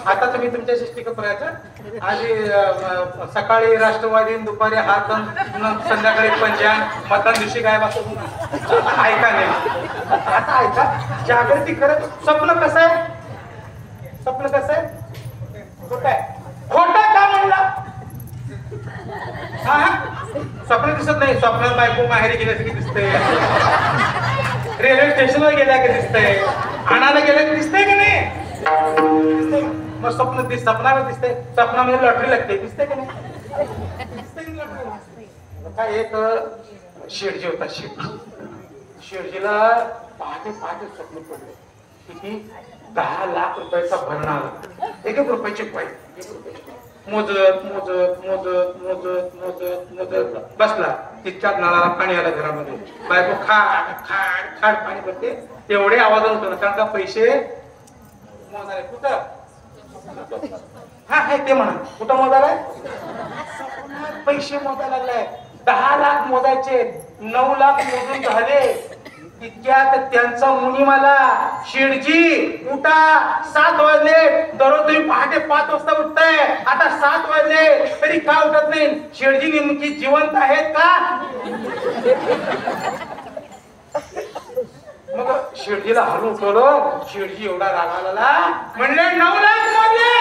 आता तुम्ही तुमच्या शिष्टिकपणाचं आधी सकाळी राष्ट्रवादी, दुपारी हात, संध्याकाळी पंजाब, मतदान दिवशी काय वाचत ऐका नाही. आता ऐका, जागृती खरं. स्वप्न कसं आहे? स्वप्न कसं आहे? खोटं आहे. खोटं का म्हणला?
स्वप्न दिसत नाही. स्वप्नात बायको माहेरी गेल्यासारखी दिसते, रेल्वे स्टेशनवर गेल्या की दिसतंय, आणायला गेल्या की दिसतंय की नाही? दिसतंय. मग स्वप्नाला दिसतंय. स्वप्नामध्ये लॉटरी लागते, दिसते की नाही? काय एक शेठजी होता. शेठजीला पहाटे स्वप्न पडले किती 10 लाख रुपयाचा भरणा आला. एक रुपयाचे पाहिजे मोजत बसला. तितक्यात नळाला पाणी आलं घरामध्ये. बायको खाड पाणी करते. तेवढे आवाज होतो ना, कारण का पैसे मोजायला कुठं हा ते म्हणा कुठं मोजायला पैसे मोजायला लागलाय. 10 लाख मोजायचे, 9 लाख मोजून झाले. तितक्यात त्यांचा मुनी मला, शेठजी उठा, 7 वाजले. दररोज तुम्ही पहाटे 5 वाजता उठताय, आता 7 वाजले तरी का उठत नाही? शेठजी नेमकी जिवंत आहेत का? मग शेठजीला हलवून उठवलं. शेठजी एवढा रागावला, म्हणले 9 लाख मोजले,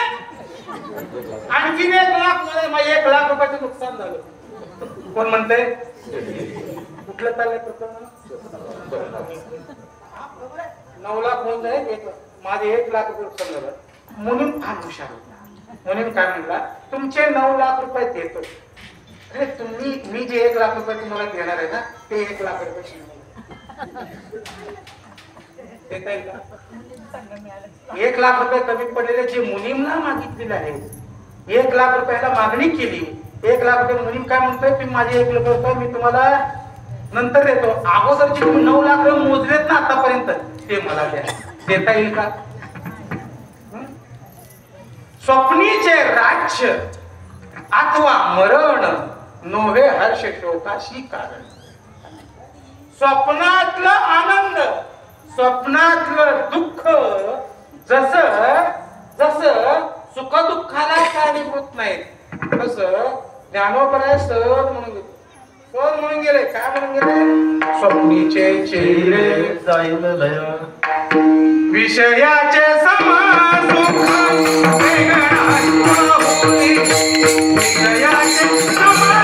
आणखीन 1 लाख मोजले, मग 1 लाख रुपयाचं नुकसान झालं. कोण म्हणतंय? कुठलं चाललंय प्रकरण? 9 लाख मोजले, माझे 1 लाख रुपये नुकसान झालं. म्हणून फार हुशार होता. म्हणून काय म्हणला, तुमचे 9 लाख रुपये देतो. अरे तुम्ही, मी जे 1 लाख रुपये तुम्हाला देणार आहे ना, ते 1 लाख रुपये देता येईल का? 1 लाख रुपये कमी पडलेले जे मुनीमला मागितलेले आहे, 1 लाख रुपयाला मागणी केली. 1 लाख रुपये मुनीम काय म्हणतोय, तुम्ही माझे 1 लाख रुपये मी तुम्हाला नंतर देतो. अगोदरचे तुम्ही 9 लाख रुपये मोजलेत ना आतापर्यंत, ते मला द्या. देता येईल का? स्वप्नीचे राज्य अथवा मरण, नोहे हर्ष शोकाशी कारण. स्वप्नातलं आनंद, स्वप्नातलं दुःख जसं सुख दुःखाला कारणीभूत नाहीत, तसं ज्ञानोबराय सहज म्हणून गेले. काय म्हणून गेले? स्वप्नीचे चेहरे जाईल लय, विषयाचे समा सुख विषयाचे समा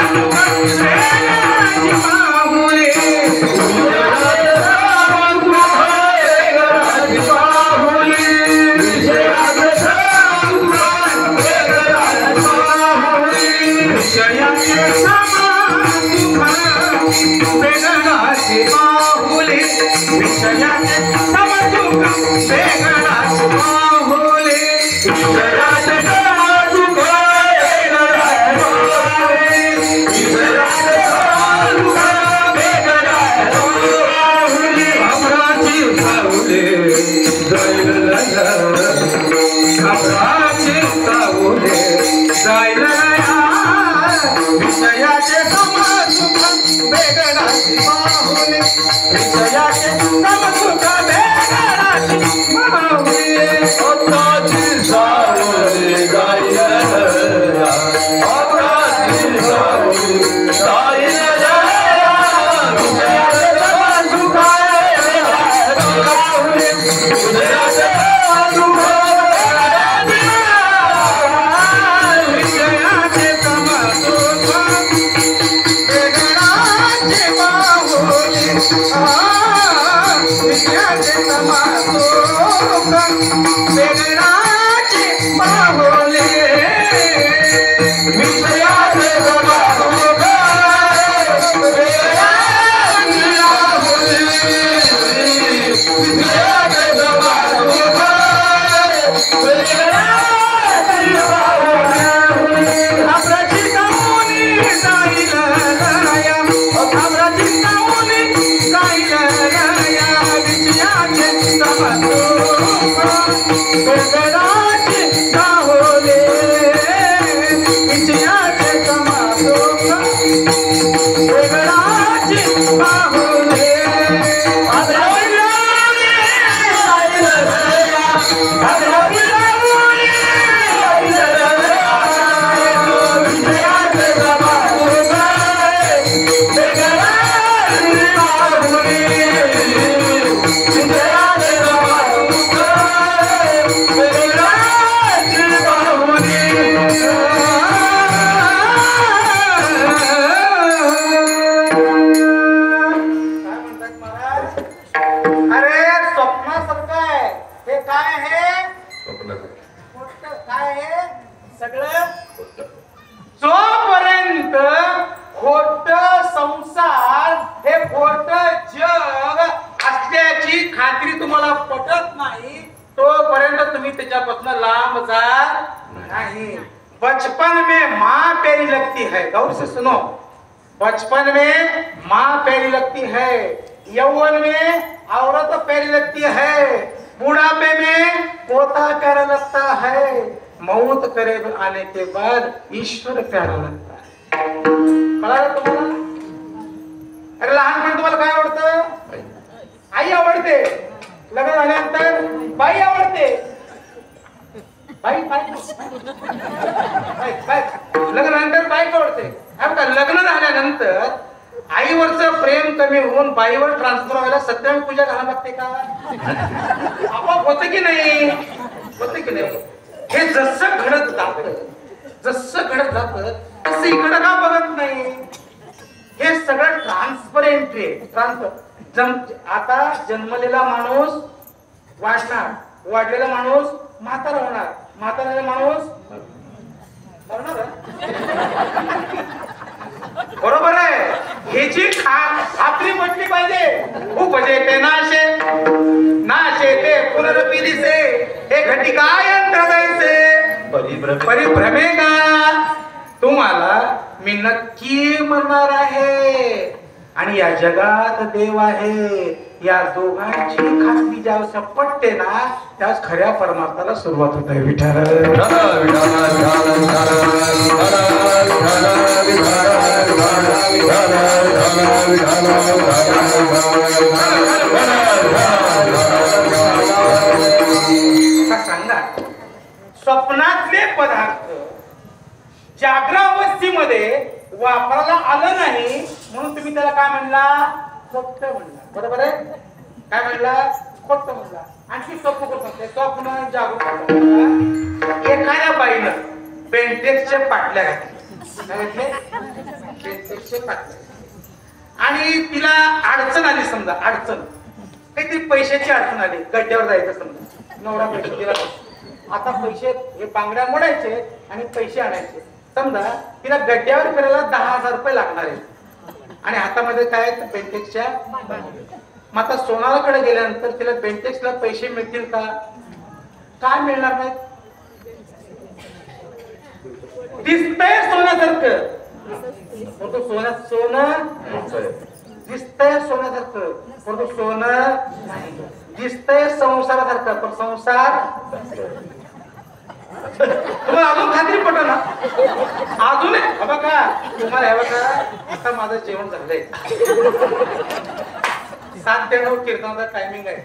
खात्री तुम्हाला पटत नाही तोपर्यंत तुम्ही त्याच्यापासून लांब जा नहीं। बचपन में माँ प्यारी लगती है, गौर से सुनो, बचपन में माँ प्यारी लगती है, यौवन में औरत प्यारी लगती है, बुढ़ापे में पोता प्यारा लगता है, मौत करीब आने के बाद ईश्वर प्यारा लगता है। कळालं तुम्हाला? अरे लहानपणी तुम्हाला काय आवडतं? आई आवडते, लग्न झाल्यानंतर बाई आवडते, बाई बाई लग्न झाल्यानंतर बाईक आवडते। लग्न झाल्यानंतर आईवरचं प्रेम कमी होऊन बाईवर ट्रान्सफर व्हायला सत्यनारायण पूजा घालायला लागते का? आपोआप होतं की नाही? होतं की नाही? हे जसं घडत जात तसं इकडं का बघत नाही? हे सगळं ट्रान्सपरेंट आहे। आता जन्मलेला माणूस वाढणार, वाढलेला माणूस म्हातारा होणार, म्हातारा माणूस मरणार। बरोबर आहे? हे जी खात्री म्हटली पाहिजे। उपजे ते नाशे, नाशे ते पुनरपी दिसे, हे घटिका यंत्र दैसे परिभ्रमेगा। तुम्हाला मी नक्की म्हणणार आहे आणि या जगात देव आहे, या दोघांची खात्री ज्यावेळेस पटते ना त्यावेळेस खऱ्या परमार्थाला सुरुवात होत आहे। विठ्ठल सांगा, स्वप्नातले पदार्थ जागरावस्थेमध्ये वापरायला आलं नाही म्हणून तुम्ही त्याला काय म्हणला? खोट म्हणला। बरोबर आहे? काय म्हणला? खोट म्हणला। आणखी सोपं करतो, स्वप्न जागृत। एखाद्या बाईनं बेंटेक्सच्या पाटल्या घातल्या, बेंटेक्सच्या पाटल्या, आणि तिला अडचण आली, समजा अडचण काहीतरी पैशाची अडचण आली, गड्ड्यावर जायचं समजा, नवरा पैसे दिला, आता पैसे हे बांगड्या मोडायचे आणि पैसे आणायचे, समजा तिला गड्ड्यावर फिरायला 10,000 रुपये लागणार आहे आणि हातामध्ये काय बेंटेक्सच्या। मग आता सोनाराकडे गेल्यानंतर तिला बेंटेक्सला पैसे मिळतील का? काय मिळणार नाही? दिसतंय सोन्यासारखं, सोनं दिसतंय सोन्यासारखं, परंतु सोनं नाही। दिसतंय संसारासारखं, पण संसार तुम्हाला अजून खात्री पटत ना? अजून बघा तुम्हाला हे बघा, आता माझं जेवण झालंय, 7 ते 9 कीर्तनाचा टायमिंग आहे,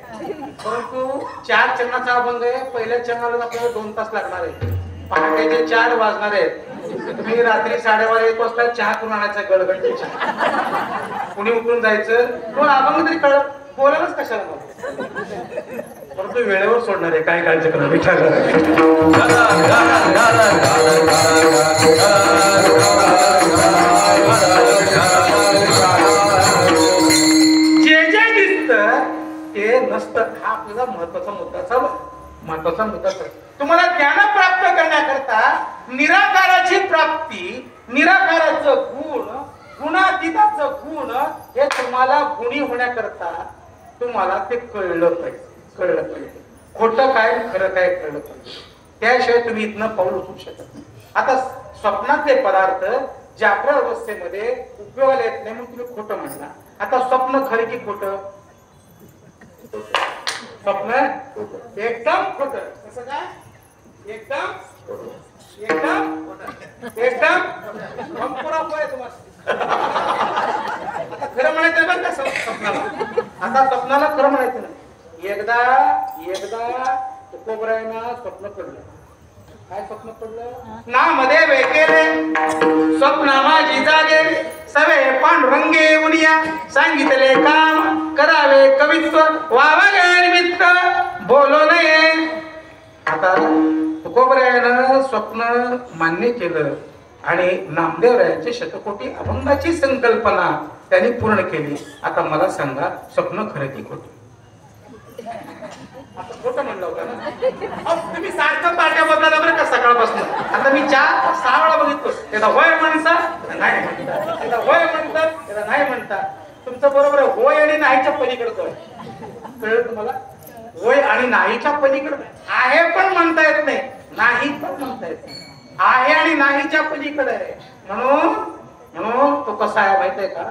परंतु 4 चरणाचा अभंग आहे। पहिल्या चरणाला आपल्याला 2 तास लागणार आहे, पहाटेचे 4 वाजणार आहेत। तुम्ही रात्री 12:30 1 वाजता चहा करून आणायचा, गडगड चहा, कुणी उकळून जायचं, पण अभंग तरी कळत बोलायलाच कशाला मला, परंतु वेळेवर सोडणार आहे, काय काळजी करा विचार। जे जे दिसतं ते नसतं, हा आपल्याला महत्वाचा मुद्दा तुम्हाला ज्ञान प्राप्त करण्याकरता निराकाराची प्राप्ती, निराकाराचं गुण, गुणातीताचं गुण हे तुम्हाला गुणी होण्याकरता तुम्हाला ते कळलं पाहिजे। खोटं काय खरं काय कळलं पाहिजे, त्याशिवाय तुम्ही इथनं पाऊल उचलू शकत नाही। आता स्वप्नातले पदार्थ जागृत अवस्थेमध्ये उपयोगाला येत नाही म्हणून तुम्ही खोटं म्हणला। आता स्वप्न खरं की खोटं? स्वप्न एकदम खोटं। कसं काय? एकदम पुरा आहे तुम्हाला। आता खरं म्हणायचं बरं का स्वप्नाला, आता स्वप्नाला खरं म्हणायचं नाही। एकदा तुकोबरायना स्वप्न पडलं, काय स्वप्न पडलं? ना मध्ये वेकेले स्वप्न माझी जागे, सवे पांडुरंगे उनिया, सांगितले काम करावे कवित्व, वावागे निमित्त बोलो नये। आता तुकोबरायानं स्वप्न मान्य केलं आणि नामदेवरायांची शतकोटी अभंगाची संकल्पना त्यांनी पूर्ण केली। आता मला सांगा, स्वप्न खरं की खोटं? आता खोटं म्हणलं होतं ना तुम्ही, सारखं पार्ट्या बदलायला बरं का सकाळपासून। आता मी 4-6 वेळा बघितलो, त्याला होय म्हणतात नाही म्हणतात, त्याला होय म्हणतात त्याला नाही म्हणतात। तुमचं बरोबर आहे, होय आणि नाहीच्या पलीकडचं आहे। कळलं तुम्हाला? होय आणि नाहीच्या पलीकडे आहे पण म्हणता येत नाही, नाही पण म्हणता येत नाही, आहे आणि नाहीच्या पलीकडे आहे. म्हणून म्हणून तो कसा आहे माहितीये का?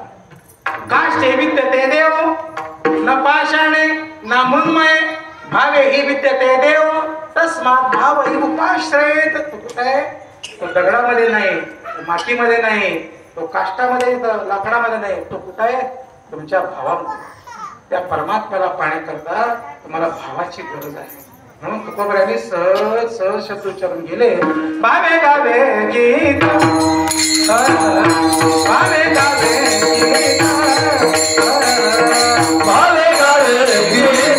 काष्ठे विद्यते देव न पाषाणे न मृण्मये भावे ही विद्यते देव तस्मात् भाव हि उपाश्रयेत. तो कुठे आहे? तो दगडामध्ये नाही, मातीमध्ये नाही, तो काष्टामध्ये लाकडामध्ये नाही, तो कुठे आहे? तुमच्या भावामध्ये. त्या परमात्म्याला पाहण्याकरता तुम्हाला भावाची गरज आहे. म्हणून तुकोबऱ्यांनी सहज सहज शब्द उच्चारून गेले. भावे गावे गीत भावे गावे गीत
भावे गावे गीत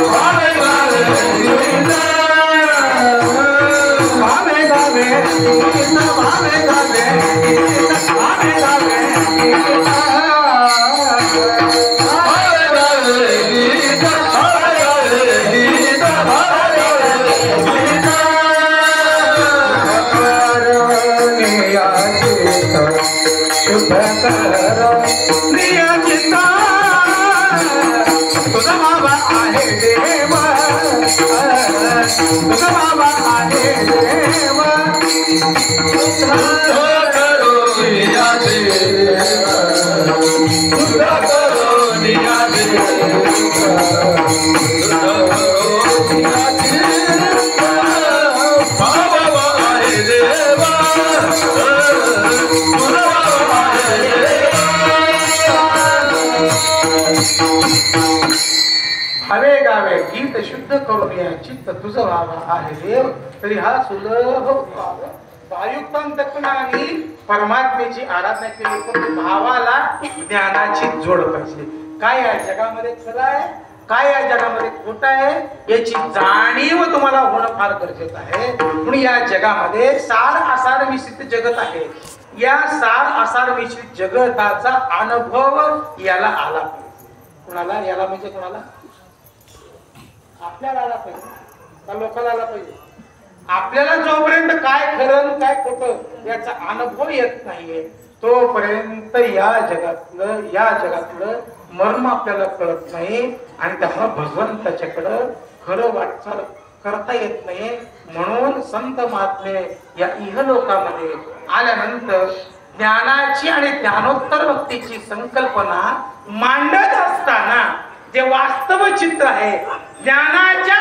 भावे गावे गीत भावे गावे गीत भावे गावे गीत भावे गावे गीत तुझा बाबा आहे देव, तुझा बाबा आहे देव, करुणिया देव, तुझा करुणिया देव, बाबा आहे देव, तुझा बाबा आहे देव.
हवे गावे गीत शुद्ध करून या चित्त तुझं व्हावा आहे देव. तरी हा सुलभ वायुक्तांतकणाने परमात्म्याची आराधना केली, पण भावाला ज्ञानाची जोड पाहिजे. काय या जगामध्ये खरं आहे, काय या जगामध्ये खोट आहे, याची जाणीव तुम्हाला होणं फार गरजेचं आहे. म्हणून या जगामध्ये सार आसार मिश्रित जगत आहे. या सार आसार मिश्रित जगताचा अनुभव याला आला पाहिजे. कुणाला? याला म्हणजे कुणाला? आपल्याला आला पाहिजे का लोकांना आला पाहिजे? आपल्याला जोपर्यंत काय खरं काय खोटं याचा अनुभव येत नाहीये तोपर्यंत या जगातलं मर्म आपल्याला कळत नाही आणि त्यामुळे भगवंताच्याकडं खरं वाटचाल करता येत नाही. म्हणून संत महात्मे या इहलोकामध्ये आल्यानंतर ज्ञानाची आणि ज्ञानोत्तर भक्तीची संकल्पना मांडत असताना जे वास्तव चित्र आहे, ज्ञानाच्या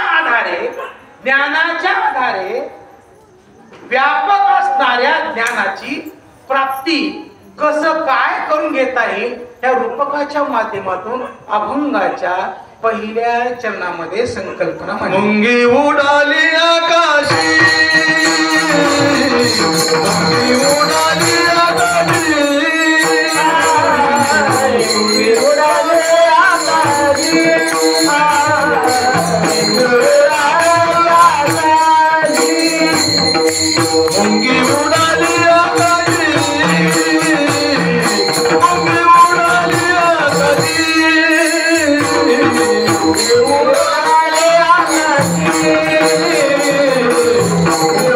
आधारे व्यापक असणाऱ्या ज्ञानाची प्राप्ती कसं काय करून घेता येईल त्या रूपकाच्या माध्यमातून अभंगाच्या पहिल्या चरणामध्ये संकल्पना
मुंगी उडाली आकाशी, मुंगी उडाली आकाशी, मुंगी उडाली आकाशी, मुंगी उडाली आकाशी, मुंगी उडाली आकाशी, उडाली आकाशी,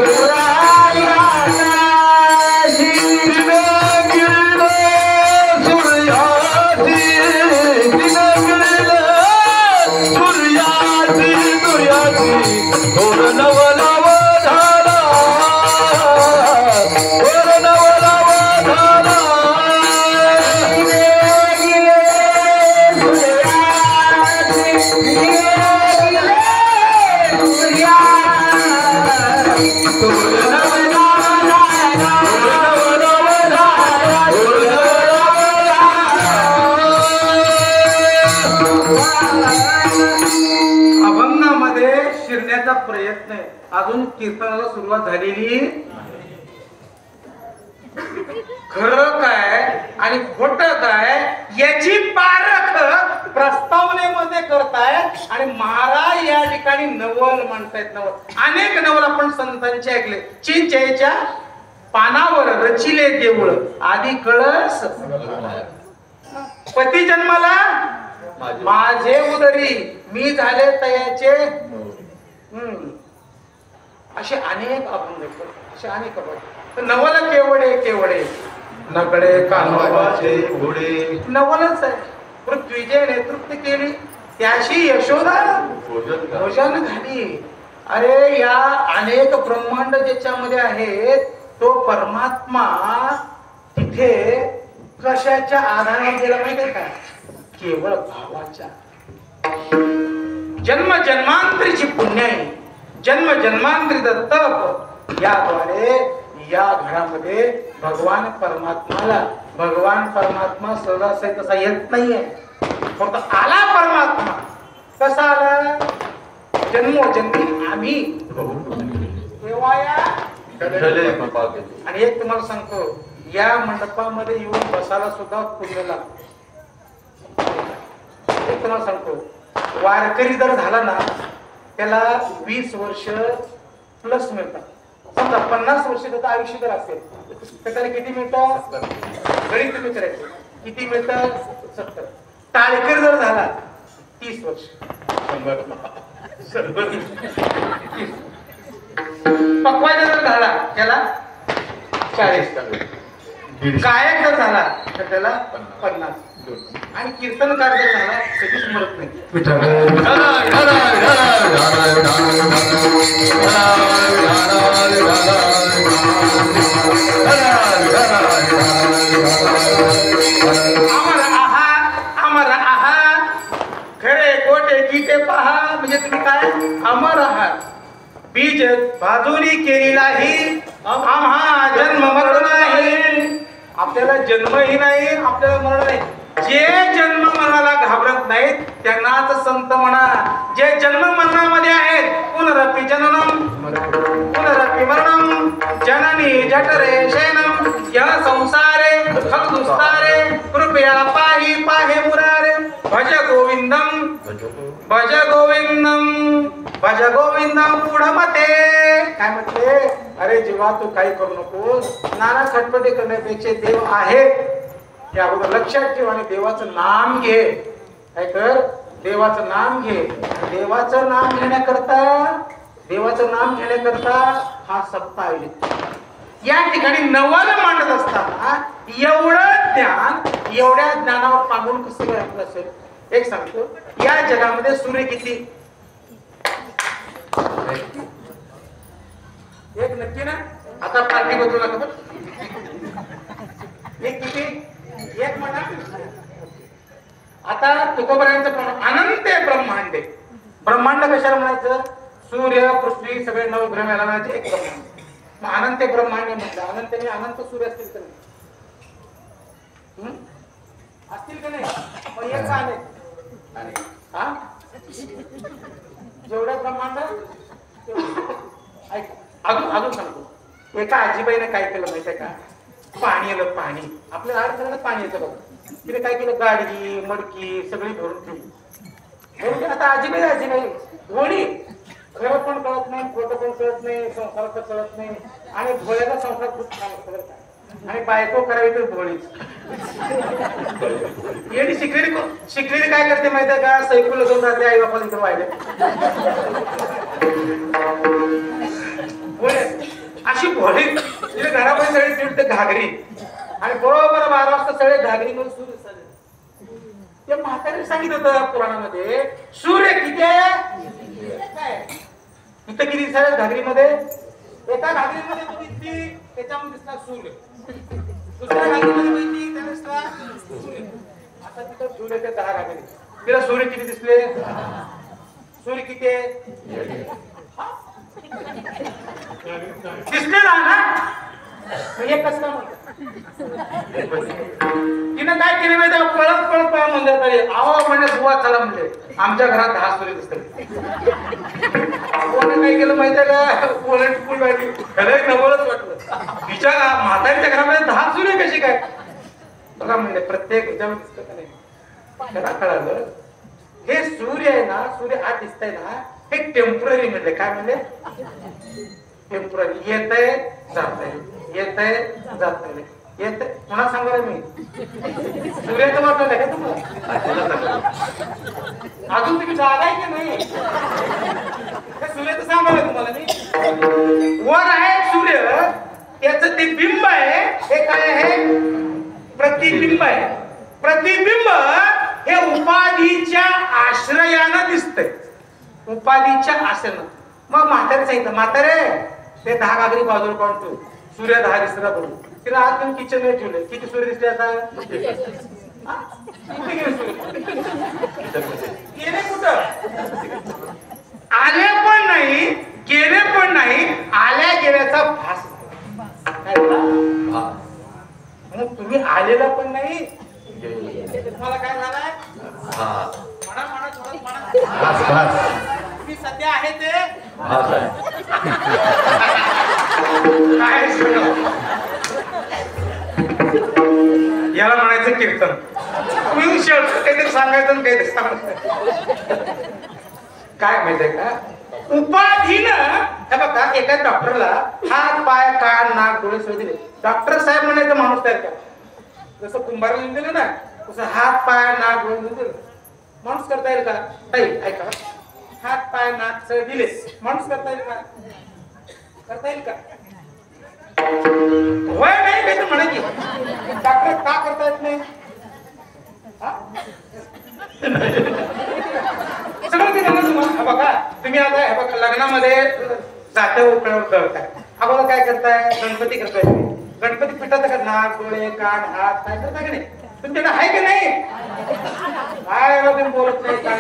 उडाली आकाशी, दिनं गिरलं सूर्याची, दिनं गिरलं सूर्याची, सूर्याची थोर नवलाव झाला, थोर नवलाव झाला,
अभंगामध्ये शिरण्याचा प्रयत्न आहे. अजून कीर्तनाला सुरुवात झालेली. खरं काय आणि खोटं काय याची पारख प्रस्तावनेमध्ये करतायत आणि महाराज या ठिकाणी नवल म्हणतायत. नवल अनेक नवल आपण संतांचे ऐकले. चिंचेच्या पानावर रचिले देऊळ आधी कळस पती जन्माला माझे उदरी मी झाले तयाचे. असे अनेक अभंग, असे अनेक अभंग. नवल केवढे केवढे नकडे कान्होबाचे घोडे नवलच आहे. पृथ्वीचे नेतृत्व केले, त्याशी यशोदा भोजन झाली. अरे या अनेक ब्रह्मांड ज्याच्यामध्ये आहेत तो परमात्मा तिथे कशाच्या आधारावर गेला माहितीये का? केवळ भावाच्या. जन्म जन्मांतरीची पुण्याई, जन्म जन्मांतरीचं तप याद्वारे या घरामध्ये भगवान परमात्मा सहजासहजी तसा येत नाहीये. फक्त आला परमात्मा. कसा आला? जन्मोजन्मी आम्ही तेव्हा या. आणि एक तुम्हाला सांगतो, या मंडपामध्ये येऊन बसायला सुद्धा पुण्य लागतं. एक तुम्हाला सांगतो, वारकरी जर झाला ना त्याला 20 वर्ष प्लस मिळतात. समजा 50 वर्ष त्याचं आयुष्य जर असेल तर त्याला किती मिळतं? गणित तुम्ही करायचं. किती मिळतं? 70. टाळेकर जर झाला 30 वर्ष. पक्वायचा जर झाला त्याला 40. गायक जर झाला तर त्याला 50. आणि कीर्तनकार जर झाला कधीच मरत नाही. अमर आहात खरे कोटे गीते पहा. म्हणजे तुम्ही काय अमर आहात. बीज बाजूनी केलेलाही आम्हा जन्म मरण नाही. आपल्याला जन्मही नाही, आपल्याला मरण नाही. जे जन्म मरणाला घाबरत नाहीत त्यांनाच संत म्हणा. जे जन्म मरणामध्ये आहेत, पुनरपि जननम पुनरपि मरणम जननी जठरे शयनम या संसारे खलदुस्तारे कृपया पाहि पाहे मुरारे. भज गोविंदम भज गोविंदम भज गोविंदम पुढमते. काय म्हटले? अरे जीवा तू काही करू नकोस. नाना खटपटे करण्यापेक्षा देव आहे हे अगोदर लक्षात ठेव आणि देवाचं नाम घे. काय कर? देवाचं नाम घे. देवाचं नाम घेण्याकरता हा सप्ताह आहे. या ठिकाणी नवल मांडत असताना एवढं ज्ञान, एवढ्या ज्ञानावर पांगून कसं काय आपलं असेल? एक सांगतो, या जगामध्ये सूर्य किती? एक नक्की ना. आता पार्टी बदलू नका. एक किती? एक म्हणा. आता तुकोबरायांचं अनंत ब्रह्मांड. ब्रह्मांड कशाला म्हणायचं? सूर्य पृथ्वी सगळे नवग्रह याला म्हणायचे एक ब्रह्मांड. मग अनंत ब्रह्मांड म्हटलं. अनंत अनंत सूर्य असतील का नाही? असतील का नाही? मग एक का अनेक? हा, जेवढं ब्रह्मांड अजून सांगतो. एका आजीबाईने काय केलं माहितीये का? पाणी आलं. पाणी आपल्या आड पाणी येतं बघा. तिने काय केलं? गाडगी मडकी सगळी भरून ठेवली. आता आजीबाई घोडी. खरं पण कळत नाही, खोटं पण कळत नाही, संसाराचं कळत नाही. आणि भोळ्याचा संसार खूप छान असतो. आणि बायको करावी तर भोळीच. येडी शिकलेली काय करते माहितीये का? सैफुल जाऊन राहते आई बापाला इकडे वाहिले. अशी भोळी. तिने घरामध्ये सगळे फिरते घागरी. आणि बरोबर 12 वाजता सगळे घागरी म्हणून सूर्य चालले. ते म्हातारीने सांगितलं होतं पुराणामध्ये, सूर्य किती आहे? इथं किती दिसतात घागरीमध्ये? एका घागरीमध्ये बघितली त्याच्यामध्ये दिसला सूर्य. दुसऱ्या घागरीमध्ये बघितली त्या दिसला सूर्य. आता तिथं सूर्याच्या 10 घागरी. तिला सूर्य किती दिसले? सूर्य किती आहे? दिसले ना. हे कसं म्हणतात? तिनं काय केलं माहिती? पळत पळत पळा म्हणलं तरी आवा म्हणजे बुवा चला म्हणजे आमच्या घरात 10 सूर्य दिसतात. कोणी काय केलं माहितीये का? पोलंड वाटली. खरं नवलच वाटलं. तिच्या म्हातारीच्या घरामध्ये 10 सूर्य कशी काय? बघा म्हणले प्रत्येक ह्याच्यामध्ये दिसतं का नाही? त्याला कळालं हे सूर्य आहे ना, सूर्य आत दिसतंय ना, हे टेम्पररी म्हणले. काय म्हणले? टेम्पररी. येतंय जातंय, येतंय जातंय, येतंय. पुन्हा सांगा मी. सूर्याचं वाटलं आहे का तुम्हाला? अजून तुम्ही जागा आहे की नाही? सूर्याचं सांगायला तुम्हाला मी. वर आहे सूर्य, त्याचं ते बिंब आहे. हे काय आहे? प्रतिबिंब आहे. प्रतिबिंब हे उपाधीच्या आश्रयानं दिसतंय, उपाधीच्या आश्रयानं. मग म्हातारे सांगितलं, म्हातारे ते 10 घागरी बाजूला काढतो, सूर्य 10 दिसला बघू. तिला आत घेऊन किचन मध्ये ठेवले. किती सूर्य दिसले आता? हा? कुठे गेले सूर्य? गेले कुठं? आले पण नाही, गेले पण नाही, आल्या गेल्याचा भास. मग तुम्ही आलेला पण नाही, तुम्हाला काय झालंय? म्हणा म्हणा थोडं म्हणा. तुम्ही सध्या आहे ते काय याला म्हणायचं कीर्तन. तुम्ही शेवट काहीतरी सांगायचं काहीतरी सांगायचं. काय माहितीये का, उपाधीनं हे बघा, एका डॉक्टरला हात पाय कान नाक डोळे सगळे दिले. डॉक्टर साहेब म्हणायचं माणूस तयार करा. जसं कुंभाराला लिहून दिलं ना, तसं हात पाय नाक डोळे लिहून दिलं. माणूस करता येईल का? ताई ऐका, हात पाय नाक सगळे दिले, माणूस करता येईल का? करता येईल का? वय नाही काही तर म्हणा की डॉक्टर का करता येत नाही? सगळं ते तुम्हाला बघा. तुम्ही आता हे बघा, लग्नामध्ये जात्या उपयोग करताय. हा बघा काय करताय, गणपती करताय. गणपती पिठात का नाक डोळे कान हात काय करताय का नाही? तुमच्याकडे आहे की नाही? काय तुम्ही बोलत नाही, काय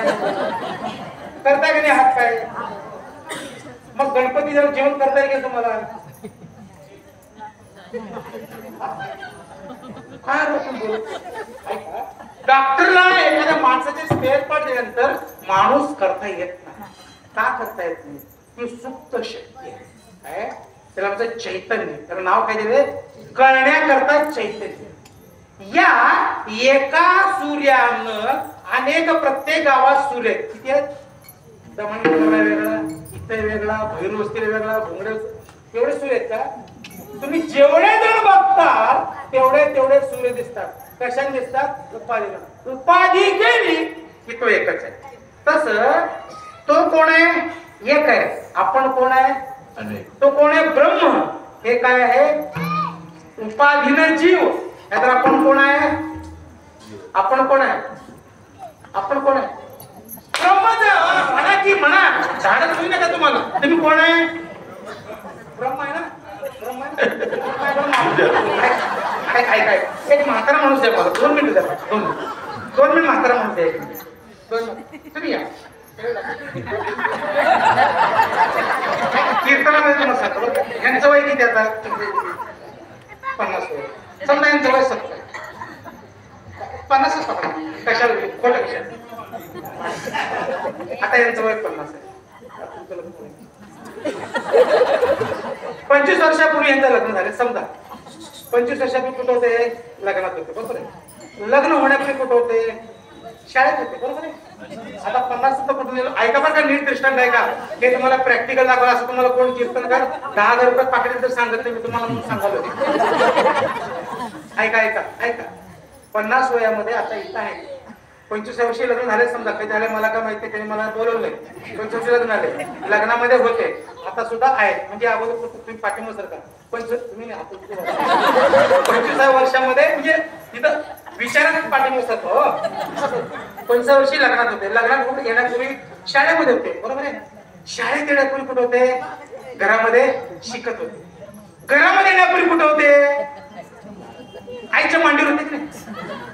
करताय का नाही हात काय? मग गणपती जर जेवण करता येईल का तुम्हाला? काय डॉक्टरला एखाद्या माणसाचे स्पेअर पार्ट दिल्यानंतर माणूस करता येत नाही. का करता येत नाही? ती सुप्त शक्ती आहे. काय त्याला आमचं चैतन्य, त्याला नाव काय दिले? करण्याकरता चैतन्य. या एका सूर्यानं अनेक प्रत्येक गावात सूर्य आहेत. किती आहेत? दमण वेगळा, इथं वेगळा, भैरू वस्तीला वेगळा, भोंगडे, एवढे सूर्य आहेत का? तुम्ही जेवढे जण बघता तेवढे सूर्य दिसतात. कशाने दिसतात? उपाधीला. उपाधी गेली की तो एकच आहे. तस तो कोण आहे? एक आहे. आपण कोण आहे? तो कोण आहे? ब्रह्म. हे काय आहे? उपाधीनं जीव. तर आपण कोण आहे? आपण कोण आहे? आपण कोण आहे? ब्रह्म. म्हणा की म्हणा, झाडच होई नका तुम्हाला. तुम्ही कोण आहे? ब्रह्म आहे ना? काय एक म्हातारा माणूस द्या मला. 2 मिनिट द्या. 2 मिनिट म्हातारा माणूस द्या. तुम्ही या कीर्तनामध्ये तुम्हाला सांगतो. यांचं वय किती आता? 50 वय. समजा यांचं वय 70. 50च पकडा. कशाला खोटं कशाला? आता यांचं वय 50 आहे. 25 वर्षापूर्वी यांचं लग्न झाले. समजा 25 वर्षापूर्वी कुठं होते? लग्नात होते. बरोबर आहे. लग्न होण्यापूर्वी कुठं होते? शाळेत होते. बरोबर आहे. आता 50 तर कुठून गेलो? ऐका बरं का, नीट दृष्टांत आहे का? हे तुम्हाला प्रॅक्टिकल दाखवलं. असं तुम्हाला कोण कीर्तनकार 10,000 रुपये पाकिट जर सांगत नाही, मी तुम्हाला सांगायला ऐका ऐका ऐका. 50 वयामध्ये आता इथं आहे. 25 वर्षी लग्न झाले. समजा काही झाले मला काय माहिती, त्यांनी मला बोलवलंय. 25 वर्षी लग्न झाले, लग्नामध्ये होते, आता सुद्धा आहेत. म्हणजे अगोदर तुम्ही पाठिंबा सर का 25व्या वर्षामध्ये म्हणजे तिथं विचारात पाठिंबा सर. हो 25 वर्षी लग्नात होते. लग्नात येण्यापूर्वी शाळेमध्ये होते. बरोबर आहे. शाळेत येण्यापूर्वी कुठे होते? घरामध्ये शिकत होते. घरामध्ये येण्यापूर्वी कुठे होते? आईच्या मांडीवर होते की नाही?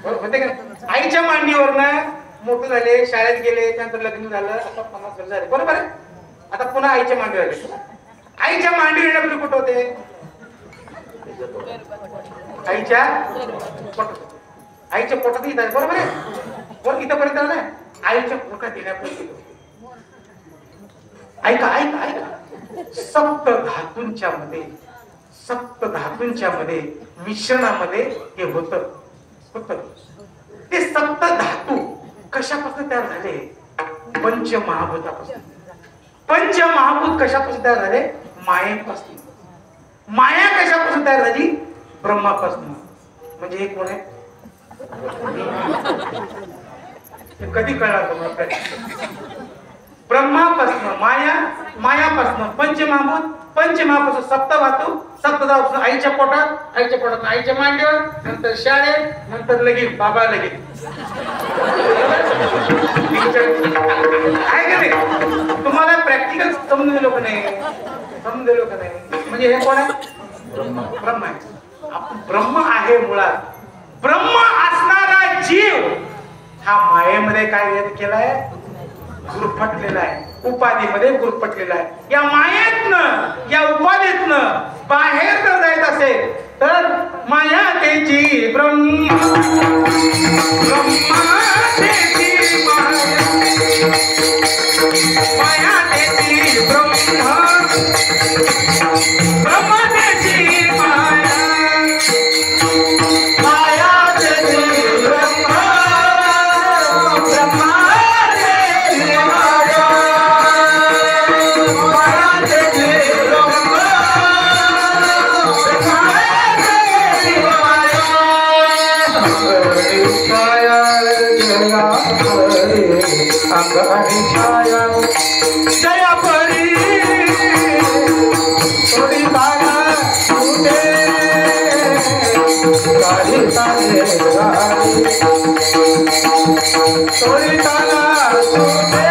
होते का? आईच्या मांडीवरनं मोठे झाले, शाळेत गेले, त्यानंतर लग्न झालं. आता 50 वर्ष झाले. बरोबर आहे. आता पुन्हा आईच्या मांडीवर आले. आईच्या मांडीवर येण्यापूर्वी कुठे होते? आईच्या पोटात. आईच्या पोटात इथं आहे. बरोबर आहे. बरोबर इथंपर्यंत आलाय. आईच्या पोटात येण्यापूर्वी ऐका ऐका ऐका. सप्त धातूंच्या मध्ये मिश्रणामध्ये हे होत. ते सप्त धातू कशापासून तयार झाले? पंचमहाभूतापासून. पंचमहाभूत कशापासून तयार झाले? मायेपासून. माया कशापासून तयार झाली? ब्रह्मापासून. म्हणजे हे कोण आहे? कधी कळणार तुम्हाला? ब्रह्मापासून माया, मायापासून पंचमहाभूत, पंचमहापुरुष सप्तधातू, सप्तधातू आईच्या पोटात, आईच्या मांडीवर, नंतर शाळेत, नंतर लगीन, बाबा लगीन. काय करे तुम्हाला प्रॅक्टिकल समजून दिलो का नाही? समजून दिलो का नाही? म्हणजे हे कोण आहे? ब्रह्म आहे. ब्रह्म आहे मुळात. ब्रह्म असणारा जीव हा मायेमध्ये काय वेद केलाय? गुरफटलेला आहे. उपाधीमध्ये गुरफटलेला आहे. या मायेतनं, या उपाधीतनं बाहेर जर जायचं असेल तर माया त्याची ब्रह्मा त्याची माया त्याची ब्रह्मा त्याची माया जया परी थोडी तारा तुझे गाडी तारे थोडी तारा तुझे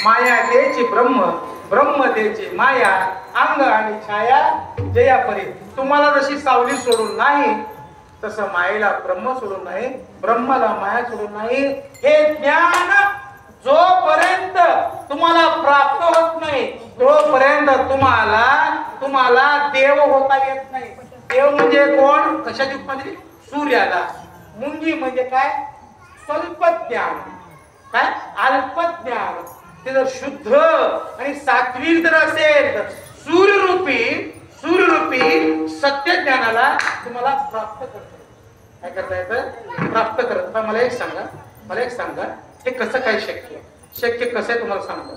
माया देची ब्रह्म, ब्रह्म देची माया, अंग आणि छाया जया परी. तुम्हाला जशी सावली सोडून नाही तसं मायेला ब्रह्म सोडून नाही, ब्रह्माला माया सोडून नाही. हे ज्ञान जोपर्यंत तुम्हाला प्राप्त होत नाही तोपर्यंत तुम्हाला देव होता येत नाही. देव म्हणजे कोण? कशाची उपमा? सूर्याला. मुंगी म्हणजे काय? स्वल्प ज्ञान, काय अल्प ज्ञान. ते जर शुद्ध आणि सात्विक जर असेल तर सूर्यरूपी सत्य ज्ञानाला तुम्हाला प्राप्त करतो. काय करता येतं? प्राप्त करत. मला एक सांगा हे कसं काय शक्य? शक्य कसं आहे तुम्हाला सांगतो.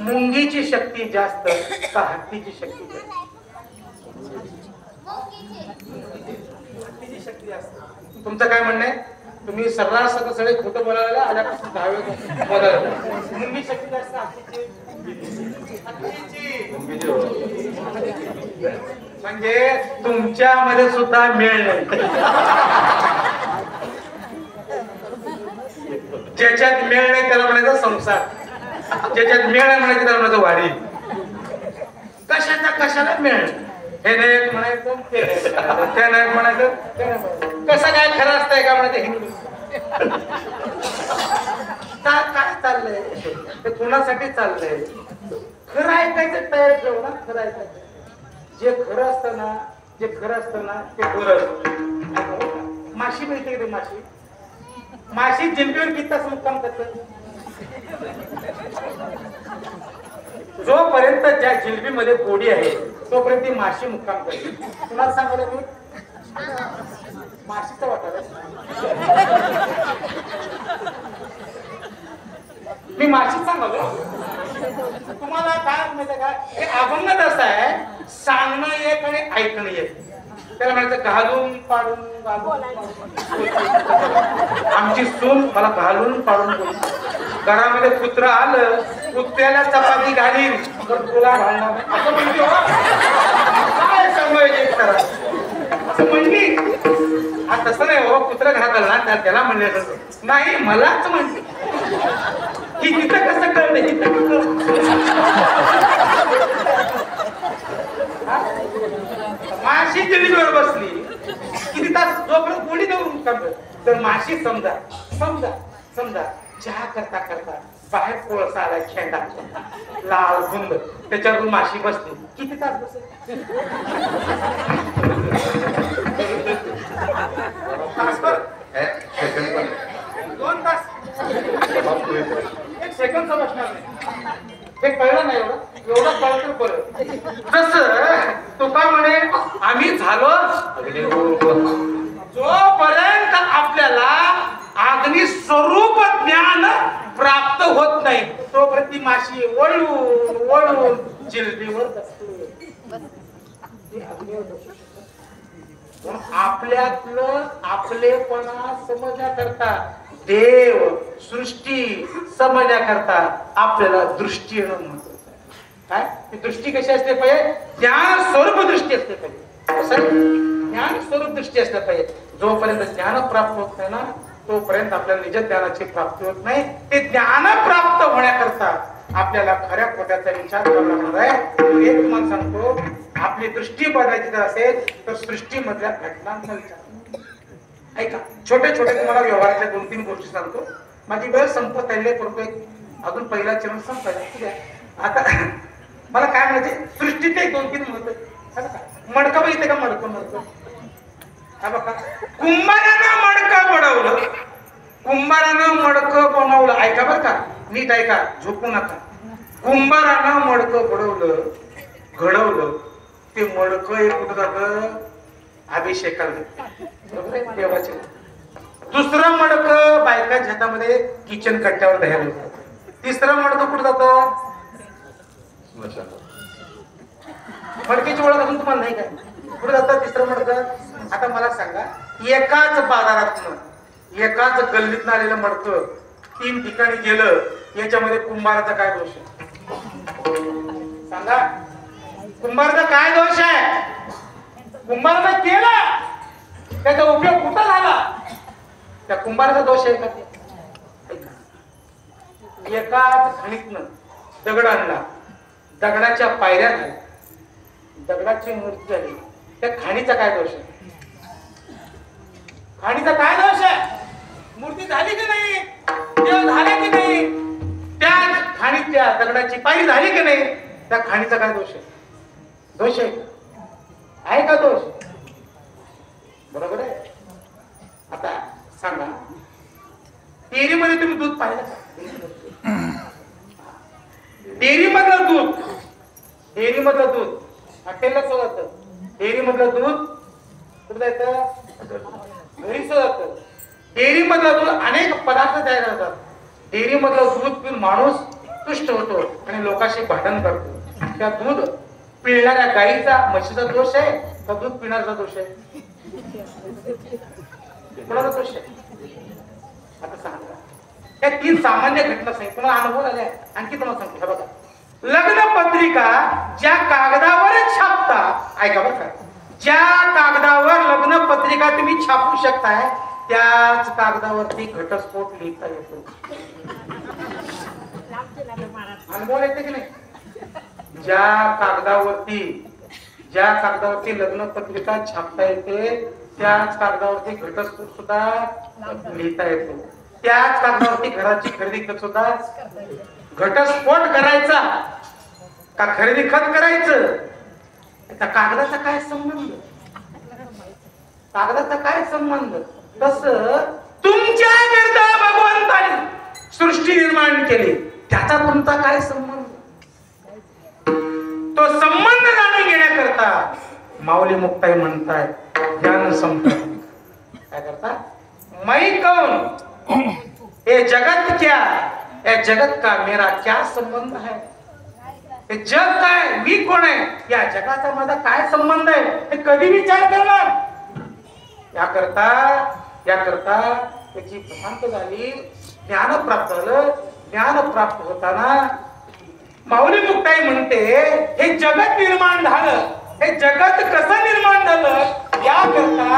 मुंगीची शक्ती जास्त का हत्तीची शक्ती जास्त? हत्तीची शक्ती जास्त. तुमचं काय म्हणणं आहे? तुम्ही सर्रास सगळे खोटं बोलायला आल्यापासून 10 वेळा बोलायला. मुंगी शक्ती जास्त हत्तीची? म्हणजे तुमच्यामध्ये सुद्धा मेळ नाही. ज्याच्यात मेळ नाही त्याला म्हणायचं संसार, ज्याच्यात मेळ आहे म्हणायचं त्याला म्हणायचं वाडी. कशाला मेळ? हे नाही म्हणायचं, ते नाही म्हणायचं. कसं काय खरं असतंय का म्हणायचं? हिंदू काय चाललंय ते कुणासाठी चाललंय? खरं ऐकायचं तयार ठेव ना. खरं ऐकायचं, जे खरं असतं ना ते खरं असतं. माशी मिळते का? माशी जिंकून किती तास मुक्काम करतात? जोपर्यंत ज्या जिलबीमध्ये गोडी आहे तोपर्यंत ती माशी मुक्काम करते. तुम्हाला सांगायला मी माशीचा वाटायला मी माशी सांगालो. तुम्हाला काय माहिती का? हे अभंग असं आहे, सांगणं एक आणि ऐकणं एक. त्याला म्हणायचं घालून पाडून आमची सून मला घालून पाडून बोलली. घरामध्ये कुत्रा आलं, कुत्र्याला चपाती घालीन तर तुला घालणार नाही असं म्हणते. काय सांगायचं करा असं म्हणली. हा तसं नाही हो. कुत्रा घरात आला ना त्याला म्हणले नाही, मलाच म्हणते की तिथं कसं कळलं, तिथं माशी जिल्लीवर बसली किती तास जोपर्यंत कोणी देऊन करत तर माशी समजा चहा करता बाहेर कोळसा आला, खेंडा लाल गुंद, त्याच्यावर माशी बसली. किती तास बसेल? तासभर? 2 तास? 1 सेकंद बसणार नाही. हे कळलं नाही. एवढं कळलं तर बरं. जसं तुका म्हणे आम्ही झालो जोपर्यंत आपल्याला अग्नि स्वरूप ज्ञान प्राप्त होत नाही तोपर्यंत ती माशी वळून जिलबीवर बसते. आपल्यातलं आपलेपणा समजण्याकरता, देव सृष्टी समजण्याकरता आपल्याला दृष्टी येणं महत्वाचं आहे. काय ती दृष्टी कशी असते पाहिजे? ज्ञान स्वरूप दृष्टी असते पाहिजे. ज्ञान स्वरूप दृष्टी असल्या पाहिजे. जोपर्यंत ज्ञान प्राप्त होत नाही ना, तोपर्यंत आपल्याला निज ज्ञानाची प्राप्ती होत नाही. ते ज्ञान प्राप्त होण्याकरता आपल्याला खऱ्या खोट्याचा विचार करावा लागणार आहे. एक तुम्हाला सांगतो, आपली दृष्टी बदलायची जर असेल तर सृष्टीमधल्या घटनांचा विचार. ऐका, छोटे छोटे तुम्हाला व्यवहाराच्या 2-3 गोष्टी सांगतो. माझी वेळ संपत आली आहे, परंतु अजून पहिला चरण संपायला. ठीक आहे, आता मला काय म्हणायचे, सृष्टीचे 1-2-3 महत्व. मडकं बघितलं का? मडकं हा बघा, कुंभारानं मडकं बनवलं, कुंभारानं मडकं बनवलं. ऐका बरं का, नीट ऐका, झोपू नका. कुंभारानं मडकं बनवलं, घडवलं. ते मडकं एक कुठं जातं? अभिषेकाला, देवाचे. दुसरं मडकं बायकाच्या हातामध्ये किचन कट्ट्यावर द्यायला जातं. तिसरं मडकं कुठं जातं? मडकीची ओळख अजून तुम्हाला नाही काय? कुठं जातं तिसरं मडकं? आता मला सांगा, एकाच बाजारातनं, एकाच गल्लीतनं आलेलं मडकं 3 ठिकाणी गेलं, याच्यामध्ये कुंभाराचा काय दोष आहे? सांगा, कुंभाराचा काय दोष आहे? कुंभारानं केला, त्याचा उपयोग कुठं झाला? त्या कुंभाराचा दोष आहे का? एकाच खणीतनं दगड आणला, दगडाच्या पायऱ्या झाल्या, दगडाची मूर्ती झाली. त्या खाणीचा काय दोष आहे? खाणीचा काय दोष आहे? मूर्ती झाली की नाही? देव झाले की नाही? त्या खाणीच्या दगडाची पायरी झाली की नाही? त्या खाणीचा काय दोष आहे? दोष आहे का दोष? बरोबर आहे. आता सांगा, डेअरीमध्ये तुम्ही दूध पाहिलं का? डेअरीमधलं दूध, डेअरीमधलं दूध हॉटेलला जातं. डेअरीमधलं दूध कुठं जातं? घरी जातं. डेअरीमधलं दूध अनेक पदार्थ तयार होतात. डेअरीमधलं दूध पिऊन माणूस तुष्ट होतो आणि लोकांशी भांडण करतो. त्या दूध पिळणाऱ्या गाईचा, म्हशीचा दोष आहे का दूध पिणाऱ्याचा दोष आहे? कोणाचा दोष आहे? आता सांगा. या 3 सामान्य घटना सांगितल्या, तुम्हाला अनुभव आले. आणखी तुम्हाला सांगतो, बघा, लग्न पत्रिका ज्या कागदावर छापता, ऐका बरं का, ज्या कागदावर लग्न पत्रिका तुम्ही छापू शकताय, त्याच कागदावरती घटस्फोट लिहिता येतो. अनुभव येते की नाही? ज्या कागदावरती लग्न पत्रिका छापता येते, त्याच कागदावरती घटस्फोट सुद्धा लिहिता येतो. त्याच कागदावरती घराची खरेदी सुद्धा. घटस्फोट करायचा का खरेदी खत करायचं? त्या कागदाचा काय संबंध? कागदाचा काय संबंध? तसं तुमच्याकरता भगवंताने सृष्टी निर्माण केली, त्याचा तुमचा काय संबंध? तो संबंध जाणून घेण्याकरता माऊली मुक्ताई म्हणताय, ज्ञान संपत. काय करता? मैं कौन, ये जगत क्या, या जगत का मेरा क्या संबंध है? हे जग काय, मी कोण आहे, या जगाचा माझा काय संबंध आहे, हे कधी विचार करणार? याकरता त्याची प्रशांत झाली, ज्ञान प्राप्त झालं. ज्ञान प्राप्त होताना माऊली मुक्ताई म्हणते, हे जगत निर्माण झालं. हे जगत कसं निर्माण झालं याकरता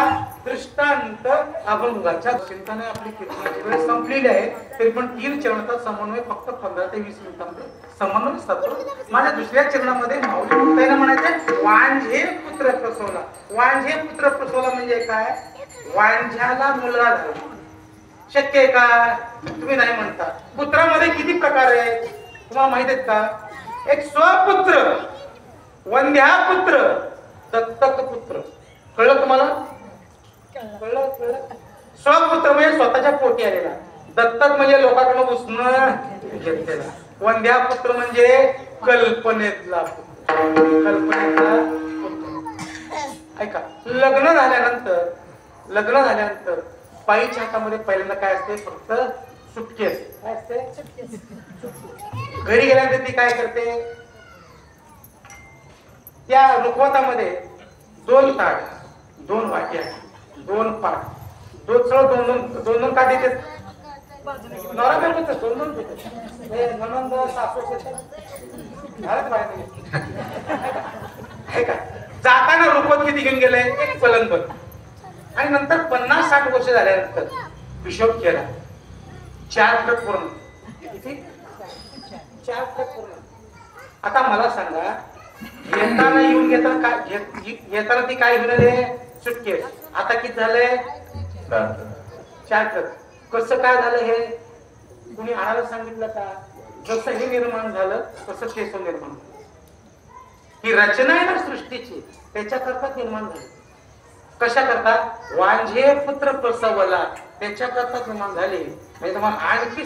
दृष्टांत अभंगाच्या चिंतने आपली कीर्तनाची वेळ संपलेली आहे. तरी पण 3 चरणाचा समन्वय फक्त 15 ते 20 मिनिटांमध्ये समन्वय साधतो. माझ्या दुसऱ्या चरणामध्ये माऊली मुक्ताईला म्हणायचं, वांझे पुत्र प्रसवला. वांझे पुत्र प्रसवला म्हणजे काय? वांझ्याला मुलगा झाला. शक्य आहे का? तुम्ही नाही म्हणता. पुत्रामध्ये किती प्रकार आहेत तुम्हाला माहित आहेत का? एक स्वपुत्र, वंध्यापुत्र, दत्तक पुत्र. कळलं तुम्हाला? कळलं? स्वपुत्र म्हणजे स्वतःच्या पोटी आलेला, दत्तक म्हणजे लोकांकडून उसणं घेतलेला, वंध्यापुत्र म्हणजे कल्पनेतला पुत्र. ऐका, लग्न झाल्यानंतर बाईच्या हातामध्ये पहिल्यांदा काय असते? फक्त सुटकी असते. काय असते? घरी गेल्यानंतर ती काय करते? त्या रुखवतामध्ये 2 ताट, 2 वाट्या, 2 पाट, दोन का देते नवरा बायकोच 2 देते. हे ननंद सासू घरात पाहिजे आहे का. जाताना रुपवत किती घेऊन गेले? एक पलंग बघ. आणि नंतर 50-60 वर्ष झाल्यानंतर हिशोब केला 4 ट्रक पूर्ण. किती? 4 ट्रक पूर्ण. आता मला सांगा, येताना येऊन येताना ती काय घेऊन सुटकेस. आता किती झाले? 4 ट्रक. कसं काय झालं हे कुणी आणायला सांगितलं का? जसं हे निर्माण झालं तसं केसव निर्माण झालं. ही रचना आहे ना सृष्टीची, त्याच्याकरता निर्माण झाली. कशा करता? वांझे पुत्र प्रसवला, त्याच्याकरता निर्माण झाली. म्हणजे तुम्हाला आणखी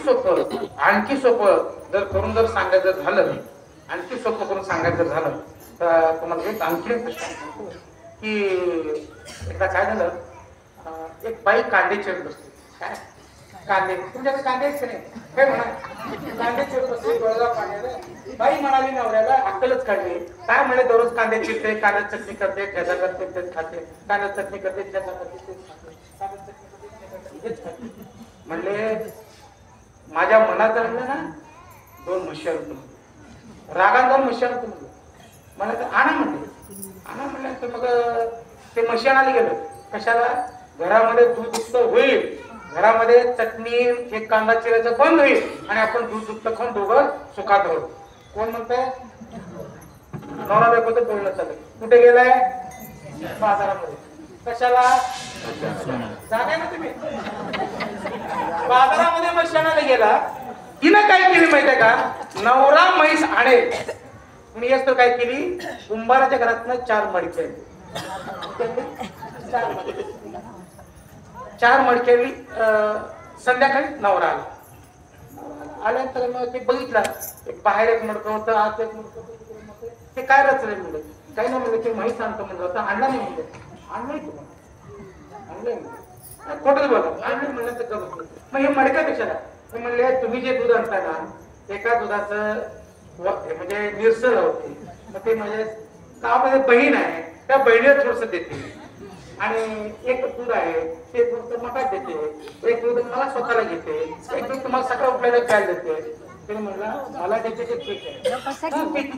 सोपं जर करून जर सांगायचं झालं, आणखी सोपं करून सांगायचं झालं तर तुम्हाला एक आणखी एक प्रश्न सांगतो की एकदा काय झालं, एक बाई कांदे चिरत बसली. काय कांदे? तुमच्याकडे कांदे आहेत का नाही? काय म्हणा, कांदे चिरत बसली, डोळ्याला पाण्याला. बाई म्हणाली नवऱ्याला, अक्कलच काढली. काय म्हणे, दररोज कांदे चिरते, कांद्यात चटणी करते, ठेचा करते, तेच खाते, कांद्यात चटणी करते, ठेचा करते, तेच खाते, कांद्यात चटणी करते, हेच खाते. म्हणले माझ्या मनात आणलं ना 2 म्हशी आणतो, रागात 2 म्हशी आणतो म्हणलं. मला तर आणा म्हणलं तर मग ते म्हशी आणायला गेलं. कशाला? घरामध्ये दूध दुप्त होईल, घरामध्ये चटणी एक कांदा चिरायचं बंद होईल आणि आपण दूध दुप्त खाऊन दोघं सुखात होईल. कोण म्हणतंय? नवरा बायकोचं बोलणं चालू. कुठे गेलाय? बाजारामध्ये. कशाला? जागा ना तुम्ही. बाजारामध्ये म्हशी आणायला गेला. तिनं काय केली माहितीये का? नवरा म्हैस आणेल मी तर काय केली, कुंभाराच्या घरातनं 4 मडके 4 मडकेली. संध्याकाळी नवरा आल्यानंतर मग ते बघितलं, बाहेर एक मडकं होतं, आत एक मडकं होतं. ते काय रचलंय म्हणलं. काही नाही म्हणलं, ते म्हैस आणतो म्हणलं होतं. आणला नाही म्हणलं. आणलंय तुम्हाला? आणलंय म्हणलं. खोटंच बोला. आणलंय म्हणलं तर गप्प. मग हे मडक्या कशाला? ते म्हणले तुम्ही जे दूध आणता ना, एका दुधाचं म्हणजे निरसल होते. मग ते म्हणजे गावामध्ये बहीण आहे, त्या बहिणीला थोडस देते. आणि एक दूध आहे ते दूध मठात देते, एक दूध मला स्वतःला घेते, एक दूध तुम्हाला सकाळ उठल्याला प्यायला देते. ते म्हणलं मला देते ते ठीक आहे,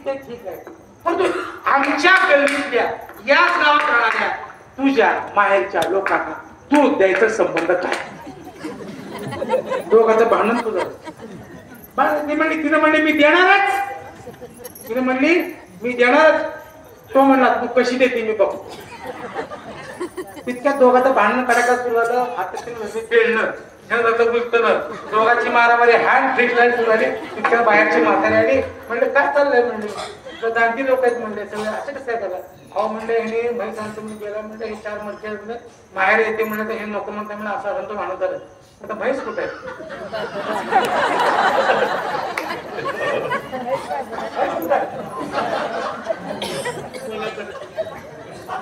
ते ठीक आहे. परंतु आमच्या गल्लीतल्या याच गावात राहणाऱ्या तुझ्या माहेरच्या लोकांना दूध द्यायचा संबंध काय? दोघांचं भांडण तुझं. ती म्हणली, तिने म्हणली मी देणारच. तिने म्हणली मी देणारच. तो म्हणला तू कशी देते मी बघ. तितक्या दोघांचं भांडण करायला सुरू झालं. हातातील पेळणं दोघांची मारामारी हँड फ्रिज लाईन सुरू झाली. तितक्या बाहेरची म्हातारी आली. म्हणले काय चाललंय? म्हणले जाणती लोक आहेत म्हणले सगळे. असं कसं आहे त्याला? अहो म्हणले हे म्हैस आणतो मी गेला म्हणलं, हे 4 मडके माहेर येते म्हणलं तर हे नको म्हणते म्हणलं. असं आनंद भांडण झालं. आता म्हैस कुठे आहे?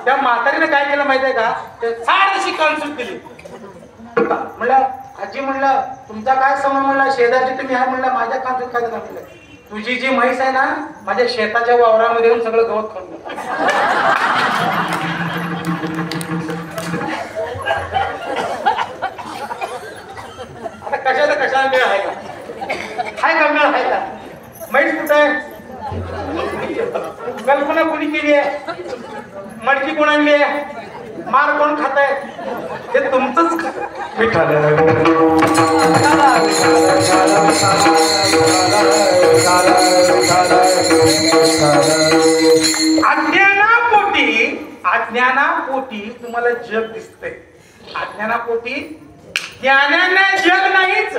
त्या म्हातारीने काय केलं माहितीये का? साडीशी कानसून केली. म्हणलं आजी, म्हणलं तुमचा काय समज? म्हणला शेजारची तुम्ही आहे. म्हणलं माझ्या कानसून काय झालं? म्हणलं तुझी जी म्हैस आहे ना, माझ्या शेताच्या वावरामध्ये येऊन सगळं गवत खाऊन. आता कशाला मेळ आहे का? हाय का मेळ आहे का? म्हैस कुठे आहे? कल्पना कोणी केली आहे? मडकी कोण आणली आहे? मार कोण खात आहे? हे तुमचंच अज्ञानापोटी तुम्हाला जग दिसतंय. अज्ञानापोटी ज्ञानाने जग नाहीच.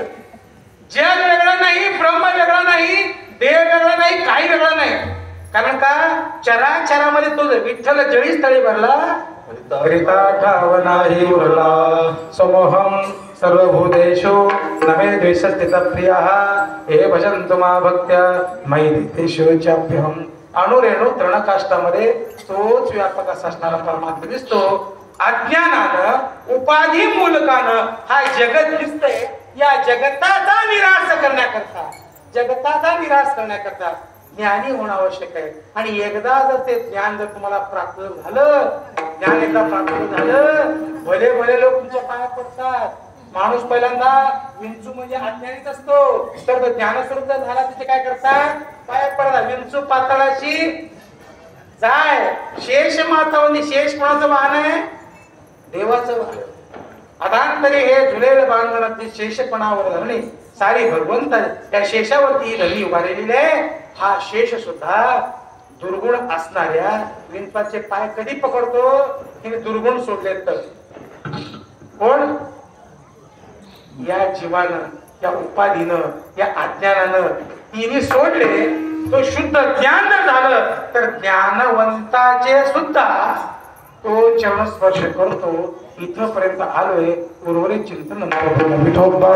जग वेगळं नाही, ब्रह्म वेगळं नाही, देव वेगळं नाही, काही वेगळं नाही. कारण का चराचरामध्ये तो विठ्ठल जळी स्थळी भरला, हरिता ठाव नाही उरला. समोहम सर्वभूतेषु नमे द्वेषस्थित प्रियः हे भजन्तु मा भक्त्या मयि नित्येषु चाप्यहम्. अणुरेणू तृणकाष्ठामध्ये तोच व्यापक असा असणारा परमात्मा दिसतो. अज्ञानानं उपाधी मूलकानं हा जगत दिसतंय. या जगताचा निराश करण्याकरता ज्ञानी होणं आवश्यक आहे. आणि एकदा जर ते ज्ञान जर तुम्हाला प्राप्त झालं ज्ञान एकदा प्राप्त झालं भले भले लोक तुमच्या पाया पडतात. माणूस पहिल्यांदा विंचू म्हणजे अज्ञानीच असतो, तर तो ज्ञानस्वरूप जर झाला तिथे काय करतात पाया पडतात. विंचू पाताळाशी जाय शेष माता म्हणजे शेष कोणाचं वाहन आहे देवाचं वाहन. अधांतरी हे झुलेल बांधणात शेषपणावर धरणे सारी भगवंत त्या शेषावरती धनी उभारलेली आहे. हा शेष सुद्धा दुर्गुण असणाऱ्या विंचाचे पाय कधी पकडतो तिने दुर्गुण सोडले तर. कोण या जीवानं या उपाधीनं या अज्ञानानं तिने सोडले. तो शुद्ध ज्ञान झालं तर ज्ञानवंताचे सुद्धा तो चरण स्पर्श करतो. इथपर्यंत आलोय. उर्वरित चिंतन विठोबा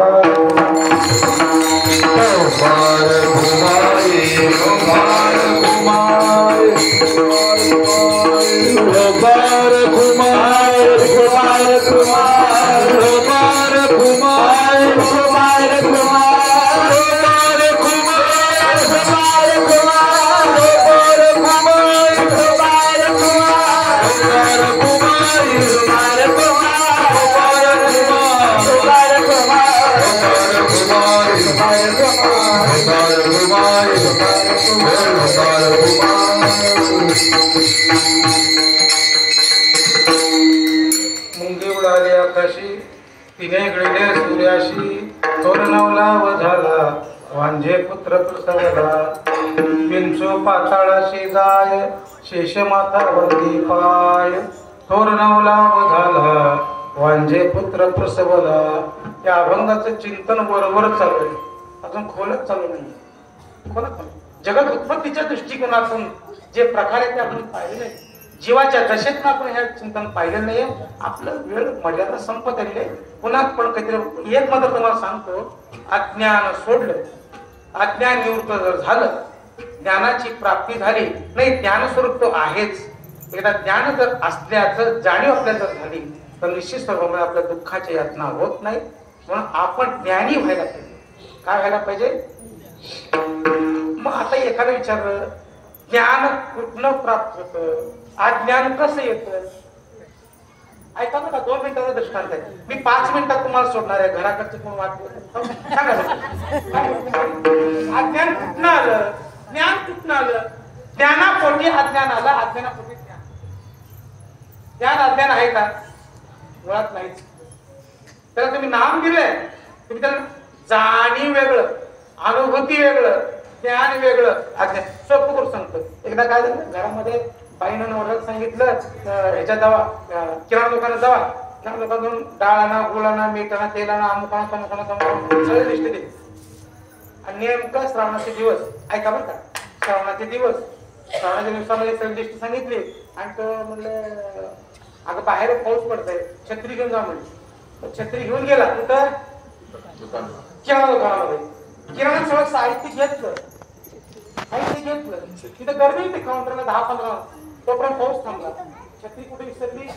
मुंगी उडाली आकाशी तिने गळले सूर्याशी तोरणवला व झाला वांझे पुत्र प्रसवला. विंचू पाताळाशी जाय शेष माता वरती पाय तोरणवला व झाला वांझे पुत्र प्रसवला. या अभंगाचं चिंतन वरवर चालू आहे, अजून खोलच चालू नाही. जगत उत्पत्तीच्या दृष्टिकोनातून जे प्रकार आहे ते आपण पाहिले नाही. जीवाच्या दशेतून आपण हे चिंतन पाहिलं नाही. आपलं वेळ मर्यादा संपत आली आहे. पुन्हा पण काहीतरी एक मात्र तुम्हाला सांगतो. अज्ञान सोडलं, अज्ञान निवृत्त जर झालं, ज्ञानाची प्राप्ती झाली नाही, ज्ञानस्वरूप तो आहेच. एकदा ज्ञान जर असल्याचं जाणीव आपल्याला जर झाली तर निश्चित स्वरूपामध्ये आपल्या दुःखाची यातना होत नाही. म्हणून आपण ज्ञानी व्हायला पाहिजे. काय व्हायला पाहिजे? मग आता एखादं विचारलं ज्ञान कुठनं प्राप्त होतं, अज्ञान कसं येतं? ऐका बघा, 2 मिनिटाचा दृष्टांत आहे. मी 5 मिनिटात तुम्हाला सोडणार आहे. घराकडचे कोण वाटलं सांगा. अज्ञान कुठनं आलं, ज्ञान कुठनं आलं? ज्ञानापोटी अज्ञान आलं, अज्ञानापोटी ज्ञान. ज्ञान अज्ञान आहे का? मुळात नाहीच. त्याला तुम्ही नाम दिलंय, तुम्ही त्याला जाणीव वेगळं, अनुभूती वेगळं, ज्ञान वेगळं, अज्ञान. सोपं करून सांगतो. एकदा काय झालं, घरामध्ये बाईनं नवऱ्याला सांगितलं ह्याच्या जावा किराणा दुकानात जावा, किराणा दुकानातून डाळ आणा, गुळ आणा, मीठ आणा, तेल आणा, अमुकाना तमुकाना तमुकाना सगळे लिस्ट दिली. आणि नेमकं श्रावणाचे दिवस, ऐका बरं का, श्रावणाचे दिवस, श्रावणाच्या दिवसामध्ये सगळी लिस्ट सांगितली. आणि तो म्हणलं अगं बाहेर पाऊस पडतंय, छत्री घेऊन जा म्हणजे. छत्री घेऊन गेला कुठं? किराणा दुकानामध्ये. किराणा सगळं साहित्य घेतलं, तिथं गर्दी होती काउंटरला 10-15. तोपर्यंत पाऊस थांबला. छत्री कुठे विसरली?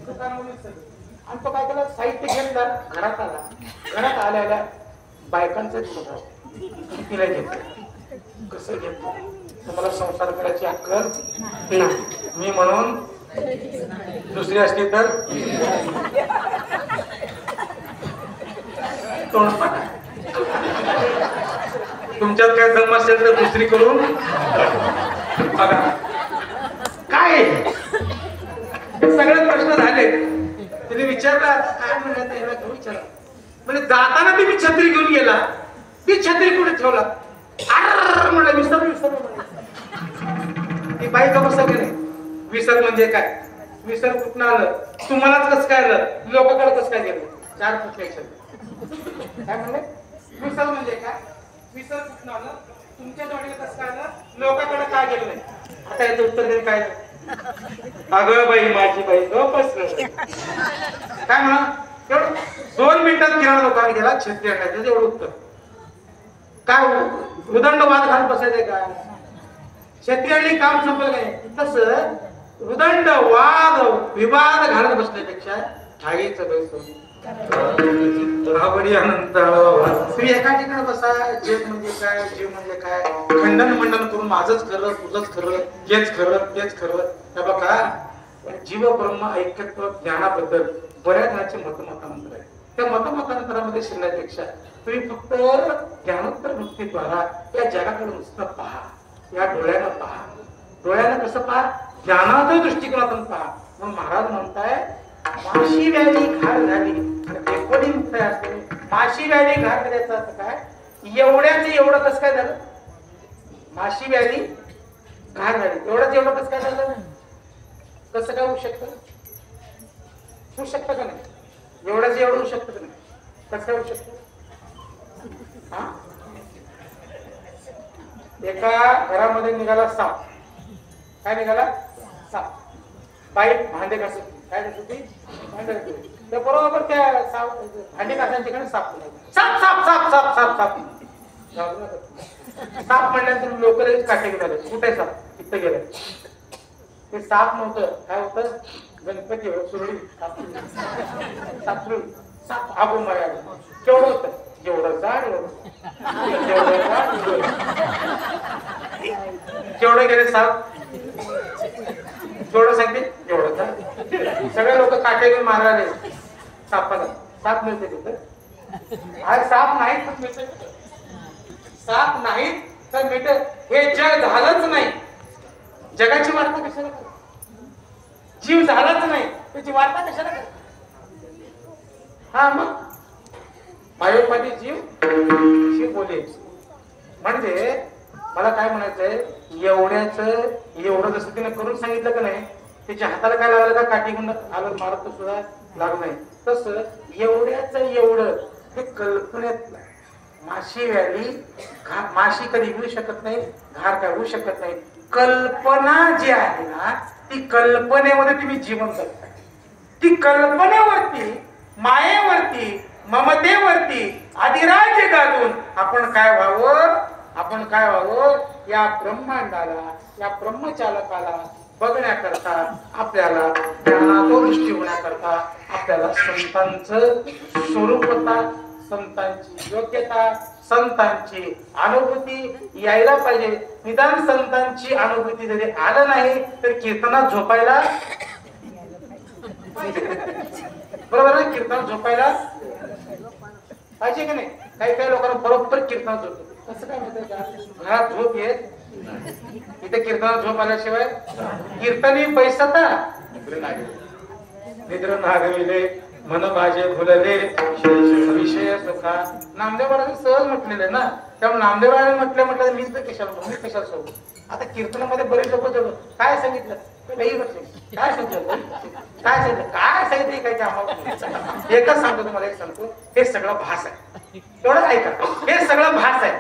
दुकानामध्ये विसरली. आणि तो काय केला, साहित्य घेतलं, घरात आला. घरात आल्या बायकांचं तिला घेतलं. कसं घेतलं? तुम्हाला संसार करायची अक्कल नाही. मी म्हणून दुसरी असली तर तुमच्यात काय दम असेल तर दुसरी करून बघा. काय सगळे प्रश्न झाले. तिने विचारला काय म्हणत विचारला म्हणजे जाताना ती मी छत्री घेऊन गेला, ती छत्री कुठे ठेवला? म्हणलं विसर. ती बाई का बसा गेली. विसर म्हणजे काय? विसर कुठं आलं? तुम्हालाच कसं काय आलं? लोकांकडे कसं काय गेलं? 4 प्रश्न काय म्हणले? विसर म्हणजे काय? विसर कुठं आलं? तुमच्या जोडीला कसं काय आलं? लोकांकडे काय गेलं नाही? आता याचं उत्तर देईल काय? अगं बाई माझी बाई गपच काय म्हणा. एवढं 2 मिनिटात किराणा दुकान गेला, छत्री आणायचं एवढं उत्तर. काय उदंड वाद घालून बसायचंय काय? छत्री आणि काम संपलं काय? तसं उदंड वाद विवाद घालत बसण्यापेक्षा ठाईचं बैसून तुम्ही एका ठिकाणी बसा. जग म्हणजे काय, जीव म्हणजे काय, खंडन मंडन करून माझंच खरं, तुझंच खरं, हेच खरं, तेच खरं. बघा जीव ब्रह्म ऐक्यत्व ज्ञानाबद्दल बऱ्याच जणांचे मतमतांतर आहे. त्या मतमतांतरामध्ये शिरण्यापेक्षा तुम्ही फक्त ज्ञानोत्तर वृत्तीद्वारा या जगाकडे नुसतं पहा, या डोळ्यानं पहा. डोळ्यानं कसं पहा? ज्ञानाच्या दृष्टिकोनातून पहा. मग महाराज म्हणताय माशी व्याधी घाट झाली. माशी व्याधी घाट झाल्याचा अर्थ काय? एवढ्याच एवढं कसं काय झालं? माशी व्याधी घाट झाली, एवढंच एवढं कसं काय झालं? कसं काय होऊ शकतं? होऊ शकतं का नाही? एवढंच एवढं होऊ शकतं का नाही? कसं काय होऊ शकतं? एका घरामध्ये निघाला साप. काय निघाला? साप. बाई भांडे घासत काय करत होती? भांडे घासत होती. त्या बरोबर त्या साप भांडे घासांच्याकडे साप साप साप साप साप साप साप साप म्हणल्यानंतर लोक लगेच काटे गेले. कुठे साप? इथं गेलं. ते साप नव्हतं, काय होतं? गणपती सुरळी साप सुरळी साप आगो मारा. केवढं होतं? जेवढं जाड केवढं गेले साप? जेवढं सांगते एवढं जाड. सगळे लोक काटे घेऊन मारायला सापाला. साप मिळते तिथं? आज साप नाही तर मिळते. साप नाही तर मिळते. हे जग झालंच नाही. जगाची वार्ता कशाला कर? जीव झालाच नाही त्याची वार्ता कशाला कर? हा मग मायोपाधी जीव बोले. म्हणजे मला काय म्हणायचंय, एवढं जसं तिने करून सांगितलं का नाही, त्याच्या हाताला काय लागलं का? काठी गुंड आलं मारत सुद्धा लागलं नाही. तसं एवढ्याच एवढं हे कल्पनेत. माशी व्याधी माशी कधी होऊ शकत नाही, घार काय होऊ शकत नाही. कल्पना जी आहे ना, ती कल्पनेमध्ये तुम्ही जीवन जगता. ती कल्पनेवरती, मायेवरती, ममतेवरती अधिराज्य गाजून आपण काय व्हावं? या ब्रह्मांडाला, या ब्रह्मचालकाला बघण्याकरता, आपल्याला ज्ञानातो दृष्टी होण्याकरता आपल्याला संतांचं स्वरूपता, संतांची योग्यता, संतांची अनुभूती यायला पाहिजे. निदान संतांची अनुभूती जरी आलं नाही तर कीर्तनात झोपायला बरोबर आहे. कीर्तनात झोपायला पाहिजे की नाही? काही लोकांना बरोबर कीर्तनात झोप. कसं काय म्हणतात का? घरात झोप येत, इथे कीर्तनात झोप आल्याशिवाय कीर्तनी पैसा निद्र नागविले मन माझे भुलले विषय सुखा. नामदेव महाराज सहज म्हटलेले ना, त्यामुळे नामदेव महाराज म्हटलं मीच तर कशाला सोबत. आता कीर्तनामध्ये बरेच लोक काय सांगितलं? काय सांगितलं काय आम्हाला एकच सांगतो तुम्हाला. एक सांगतो, हे सगळं भास आहे. एवढं ऐका, हे सगळं भास आहे.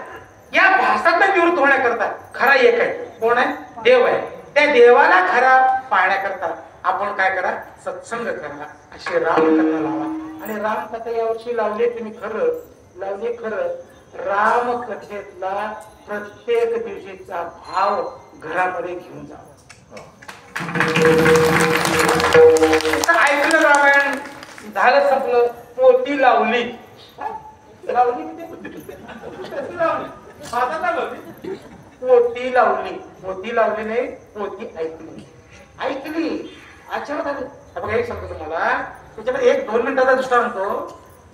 या भासात निवृत्त होण्याकरता खरा एक आहे. कोण आहे? देव आहे. त्या देवाला खरा पाहण्याकरता आपण काय करा? सत्संग करा. अशी रामकथा लावा. आणि रामकथा यावर्षी लावली तुम्ही खरं. रामकथेतला प्रत्येक दिवशीचा भाव घरामध्ये घेऊन जा. ऐकलं रामायण झालं, संपलं. पोती लावली पोती लावली नाही, पोती ऐकली. अच्छा बघा, एक सांगतो तुम्हाला. त्याच्यामध्ये 1-2 मिनिटाचा दृष्टांत सांगतो.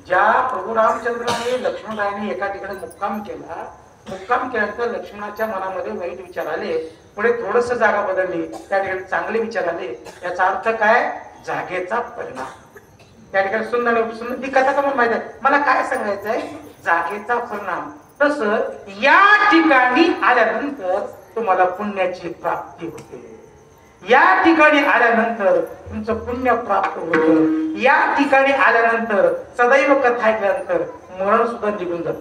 ज्या प्रभू रामचंद्राने लक्ष्मणरायांनी एका ठिकाणी मुक्काम केल्यानंतर लक्ष्मणाच्या मनामध्ये वाईट विचार आले. पुढे थोडस जागा बदलली, त्या ठिकाणी चांगले विचार आले. याचा अर्थ काय? जागेचा परिणाम. त्या ठिकाणी सुंदर ती कथा का मला माहिती आहे. मला काय सांगायचंय? जागेचा परिणाम. तसं या ठिकाणी आल्यानंतर तुम्हाला पुण्याची प्राप्ती होते. या ठिकाणी आल्यानंतर तुमचं पुण्य प्राप्त होतं. या ठिकाणी आल्यानंतर सदैव कथा ऐकल्यानंतर मरण सुद्धा निघून जातं.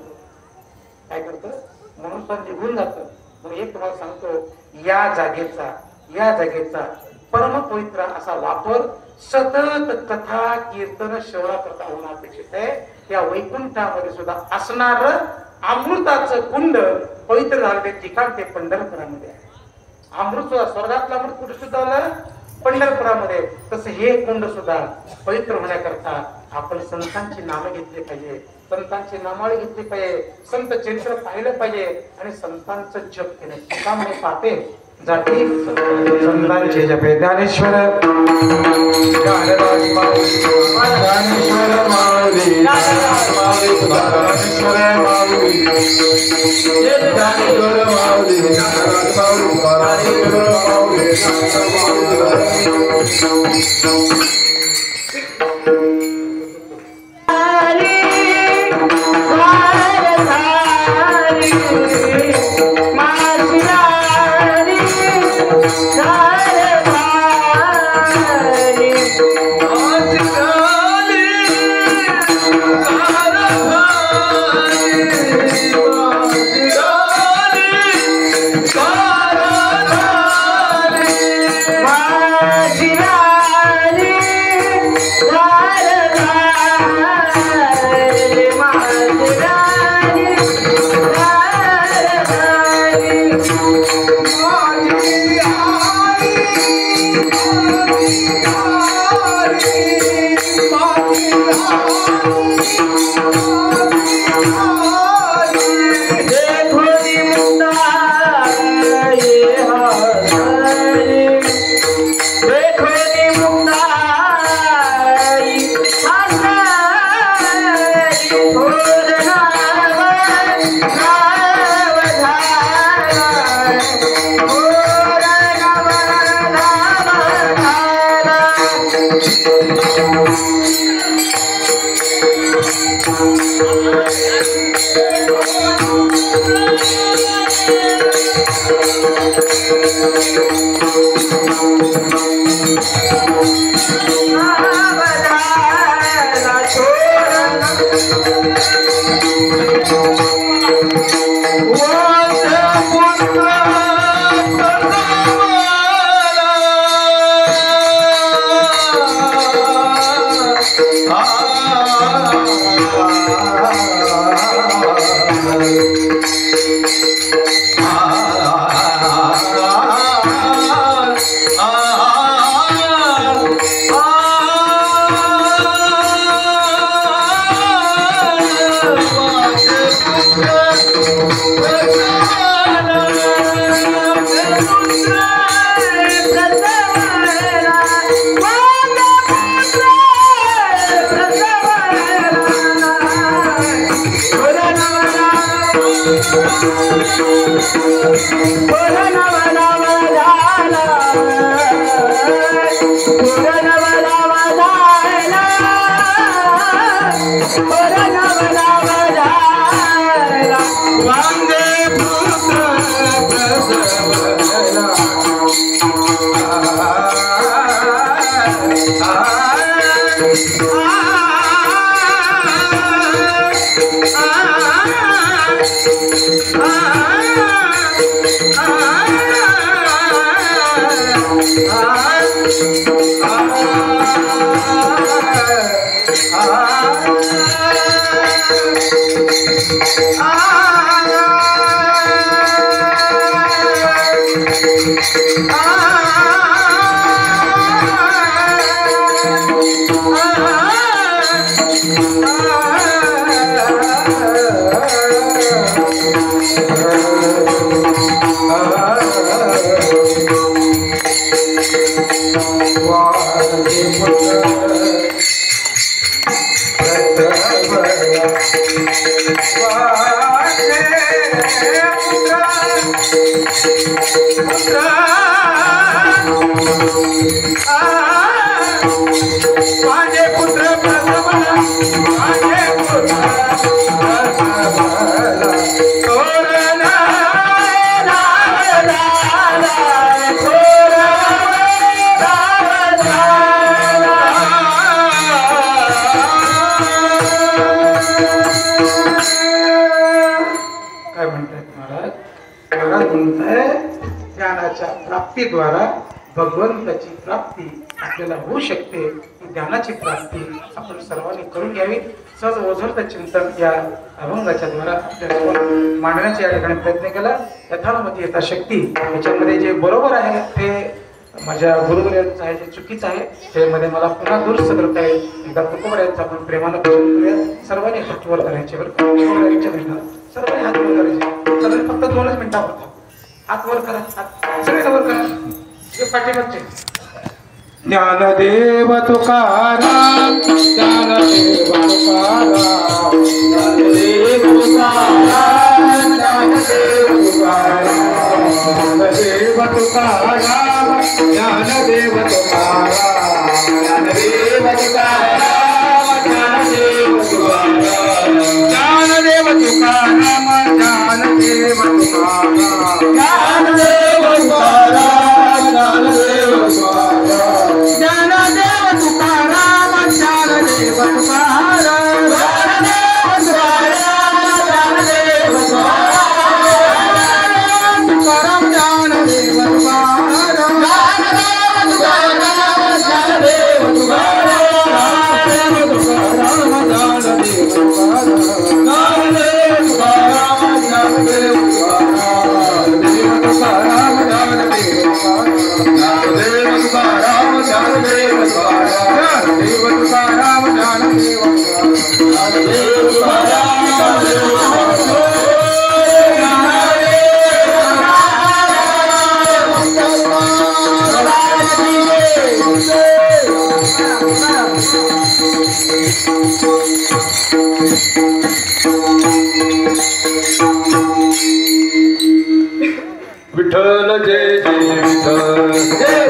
काय करतं? मरण सुद्धा निघून जातं. म्हणून एक तुम्हाला सांगतो, या जागेचा परम पवित्र असा वापर सतत कथा कीर्तन श्रवणाकरता होणं अपेक्षित आहे. या वैकुंठामध्ये सुद्धा असणार अमृताचं कुंड पवित्र झालेले ठिकाण ते पंढरपुरामध्ये आहे. अमृत स्वर्गातलं अमृत कुठे सुद्धा आलं? पंढरपुरामध्ये. तसं हे कुंड सुद्धा पवित्र होण्याकरता आपण संतांची नामं घेतली पाहिजे, संतांची नामावळी घेतली पाहिजे, संत चरित्र पाहिलं पाहिजे आणि संतांचं जप केलं. त्यामुळे पाहते जाती संतांचे जपे ज्ञानेश्वर ज्ञानराज माऊली
ज्ञानेश्वर माऊली ज्ञानेश्वर माऊली ज्ञानेश्वर माऊली ज्ञानराज माऊली ज्ञानेश्वर माऊली
प्राप्तीद्वारा भगवंताची प्राप्ती आपल्याला होऊ शकते. ज्ञानाची प्राप्ती आपण सर्वांनी करून घ्यावी. सहज ओझरत चिंतन या अभंगाच्या द्वारा आपल्याला मांडण्याचा या ठिकाणी प्रयत्न केला. यथामती यथाशक्ती याच्यामध्ये जे बरोबर आहे ते माझ्या गुरुवर्यांचं आहे, जे चुकीचं आहे ते मध्ये मला पुन्हा दुरुस्त करता येईल. एकदा तुकोबऱ्यांचं आपण प्रेमानं भजन करूया. सर्वांनी हातवर करायचे बरं, सर्वांनी हात वर करायचे. सर्वांनी फक्त 2च मिनिटावर हात वर करा, सगळे वर करा. हे पाठीमागचे.
ज्ञानदेव तुकाराम ज्ञानदेव तुकाराम ज्ञानदेव तुकाराम ज्ञानदेव तुकाराम ज्ञानदेव तुकाराम ज्ञानदेव तुकाराम ज्ञानदेव तुकाराम ज्ञानदेव तुकाराम ज्ञानदेव तुकाराम ज्ञानदेव तुकाराम ज्ञानदेव तुकाराम ज्ञानदेव तुकाराम ज्ञानदेव तुकाराम ज्ञानदेव तुकाराम ज्ञानदेव तुकाराम तुकाराम ज्ञानदेव तुकाराम ज्ञानदेव तुकाराम तुकाराम ज्ञानदेव
विठ्ठल जय जय विठ्ठल
जय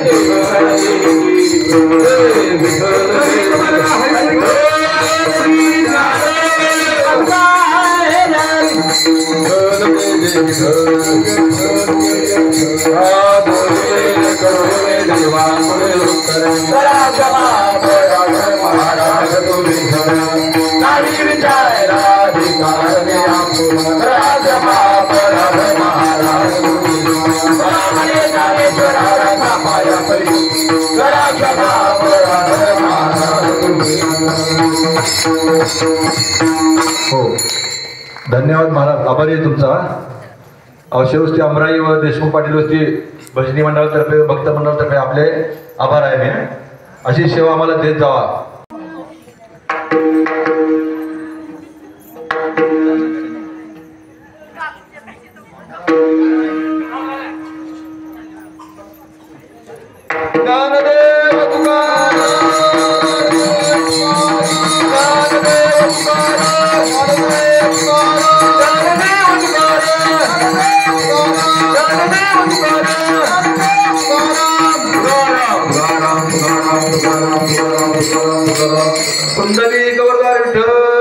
हो धन्यवाद महाराज, आभारी आहे तुमचा. अवश्यवस्ती अमराई व देशमुख पाटील वस्ती भजनी मंडळातर्फे भक्त मंडळातर्फे आपले आभार आहे. मी अशी सेवा आम्हाला देत जावा. ज्ञानदेव कुंडली गौरवार विठ्ठल